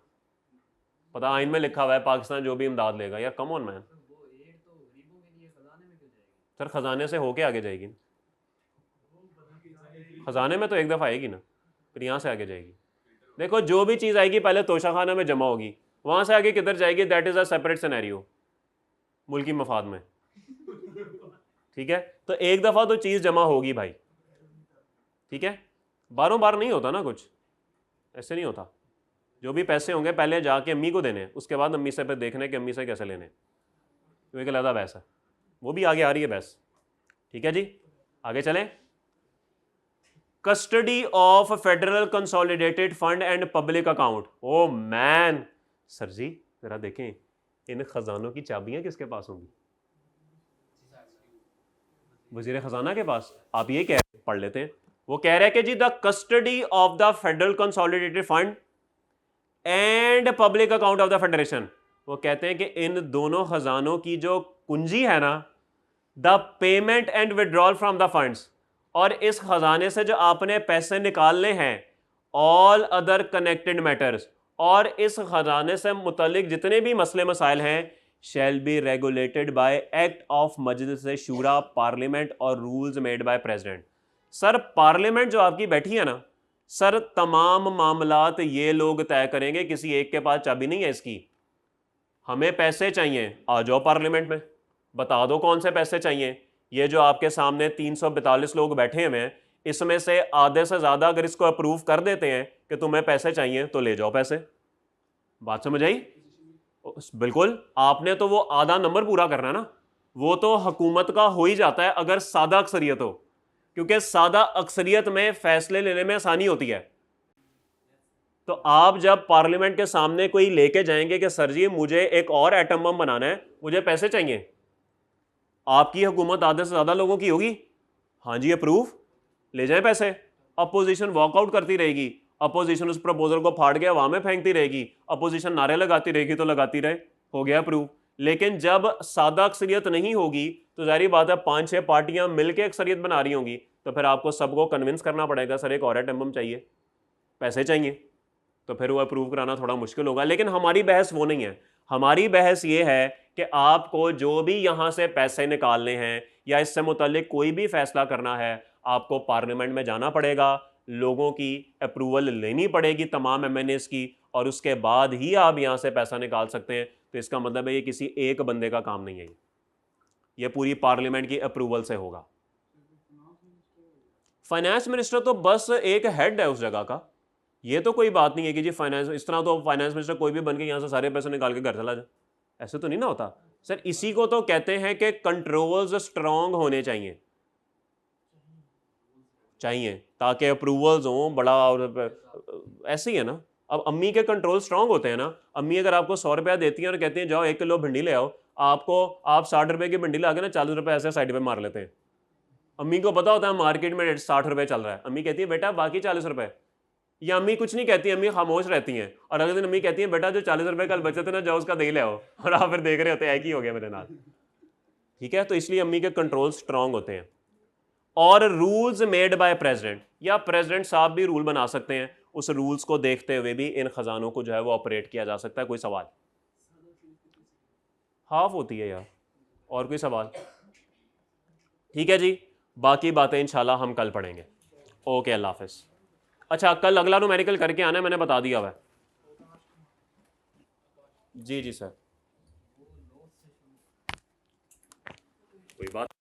पता आइन में लिखा हुआ है पाकिस्तान जो भी इमदाद लेगा। यार कम ऑन मैन, सर खजाने से होके आगे जाएगी, खजाने में तो एक दफ़ा आएगी ना, फिर यहाँ से आगे जाएगी। देखो जो भी चीज़ आएगी पहले तोशाखाना में जमा होगी, वहाँ से आगे किधर जाएगी that is a separate scenario मुल्की मफाद में। ठीक है, तो एक दफ़ा तो चीज़ जमा होगी भाई, ठीक है, बारों बार नहीं होता ना, कुछ ऐसे नहीं होता। जो भी पैसे होंगे पहले जाके अम्मी को देने, उसके बाद अम्मी से फिर देखने कि अम्मी से कैसे लेने, तो एक अलग बहस है, वो भी आगे आ रही है बहस। ठीक है जी, आगे चलें। Custody of federal consolidated fund and public account. Oh man, sir जी जरा देखें इन खजानों की चाबियां किसके पास होंगी? वजीर खजाना के पास। आप ये कह पढ़ लेते हैं, वो कह रहे हैं कि जी the custody of the federal consolidated fund and public account of the federation, वो कहते हैं कि इन दोनों खजानों की जो कुंजी है ना, the payment and withdrawal from the funds, और इस खजाने से जो आपने पैसे निकालने हैं, ऑल अदर कनेक्टेड मैटर्स, और इस खजाने से मुतल्लिक जितने भी मसले मसाइल हैं shall be regulated by act of Majlis Shura parliament और rules made by president. Sir parliament जो आपकी बैठी है ना सर, तमाम मामलात ये लोग तय करेंगे, किसी एक के पास चाबी नहीं है इसकी। हमें पैसे चाहिए, आ जाओ पार्लियामेंट में, बता दो कौन से पैसे चाहिए। ये जो आपके सामने 342 लोग बैठे हुए हैं, इसमें से आधे से ज़्यादा अगर इसको अप्रूव कर देते हैं कि तुम्हें पैसे चाहिए तो ले जाओ पैसे। बात समझ आई? बिल्कुल, आपने तो वो आधा नंबर पूरा करना है ना, वो तो हुकूमत का हो ही जाता है अगर सादा अक्सरियत हो, क्योंकि सादा अक्सरियत में फैसले लेने में आसानी होती है। तो आप जब पार्लियामेंट के सामने कोई लेके जाएंगे कि सर जी मुझे एक और एटम बम बनाना है, मुझे पैसे चाहिए, आपकी हुकूमत आधे से ज़्यादा लोगों की होगी, हाँ जी अप्रूव, ले जाए पैसे। अपोजिशन वॉकआउट करती रहेगी, अपोजिशन उस प्रपोजल को फाड़ के हवा में फेंकती रहेगी, अपोजिशन नारे लगाती रहेगी तो लगाती रहे, हो गया अप्रूव। लेकिन जब सादा अक्सरियत नहीं होगी तो जाहिर बात है 5-6 पार्टियां मिलकर अक्सरियत बना रही होंगी, तो फिर आपको सबको कन्विंस करना पड़ेगा सर एक और एटम बम चाहिए, पैसे चाहिए, तो फिर वो अप्रूव कराना थोड़ा मुश्किल होगा। लेकिन हमारी बहस वो नहीं है, हमारी बहस ये है कि आपको जो भी यहाँ से पैसे निकालने हैं या इससे मुतल्लिक कोई भी फैसला करना है, आपको पार्लियामेंट में जाना पड़ेगा, लोगों की अप्रूवल लेनी पड़ेगी तमाम एमएनएस की, और उसके बाद ही आप यहाँ से पैसा निकाल सकते हैं। तो इसका मतलब है ये किसी एक बंदे का काम नहीं है, ये पूरी पार्लियामेंट की अप्रूवल से होगा। फाइनेंस मिनिस्टर तो बस एक हेड है उस जगह का, ये तो कोई बात नहीं है कि जी फाइनेंस, इस तरह तो फाइनेंस मिनिस्टर कोई भी बन के यहाँ से सारे पैसे निकाल के घर चला जाए, ऐसे तो नहीं ना होता सर। इसी को तो कहते हैं कि कंट्रोल्स स्ट्रांग होने चाहिए ताकि अप्रूवल्स हों बड़ा, और ऐसे ही है ना। अब अम्मी के कंट्रोल स्ट्रांग होते हैं ना, अम्मी अगर आपको 100 रुपया देती हैं और कहती हैं जाओ 1 किलो भिंडी ले आओ, आप 60 रुपए की भिंडी ला के ना 40 रुपए ऐसे साइड पे मार लेते हैं। अम्मी को पता होता है मार्केट में 60 रुपए चल रहा है, अम्मी कहती है बेटा बाकी 40 रुपए, या अम्मी कुछ नहीं कहती, अम्मी खामोश रहती हैं, और अगले दिन अम्मी कहती है बेटा जो 40 रुपए कल बचे थे ना जाओ उसका दे ले आओ, और आप फिर देख रहे होते हैं एक ही हो गया मेरे नाल। ठीक है, तो इसलिए अम्मी के कंट्रोल स्ट्रांग होते हैं। और रूल्स मेड बाय प्रेसिडेंट, या प्रेसिडेंट साहब भी रूल बना सकते हैं, उस रूल्स को देखते हुए भी इन खजानों को जो है वो ऑपरेट किया जा सकता है। कोई सवाल? हाफ होती है यार, और कोई सवाल? ठीक है जी, बाकी बातें इंशाल्लाह हम कल पढ़ेंगे। ओके, अल्लाह हाफिज़। अच्छा, कल अगला न्यूमेरिकल करके आना है, मैंने बता दिया हुआ है। जी जी सर, कोई बात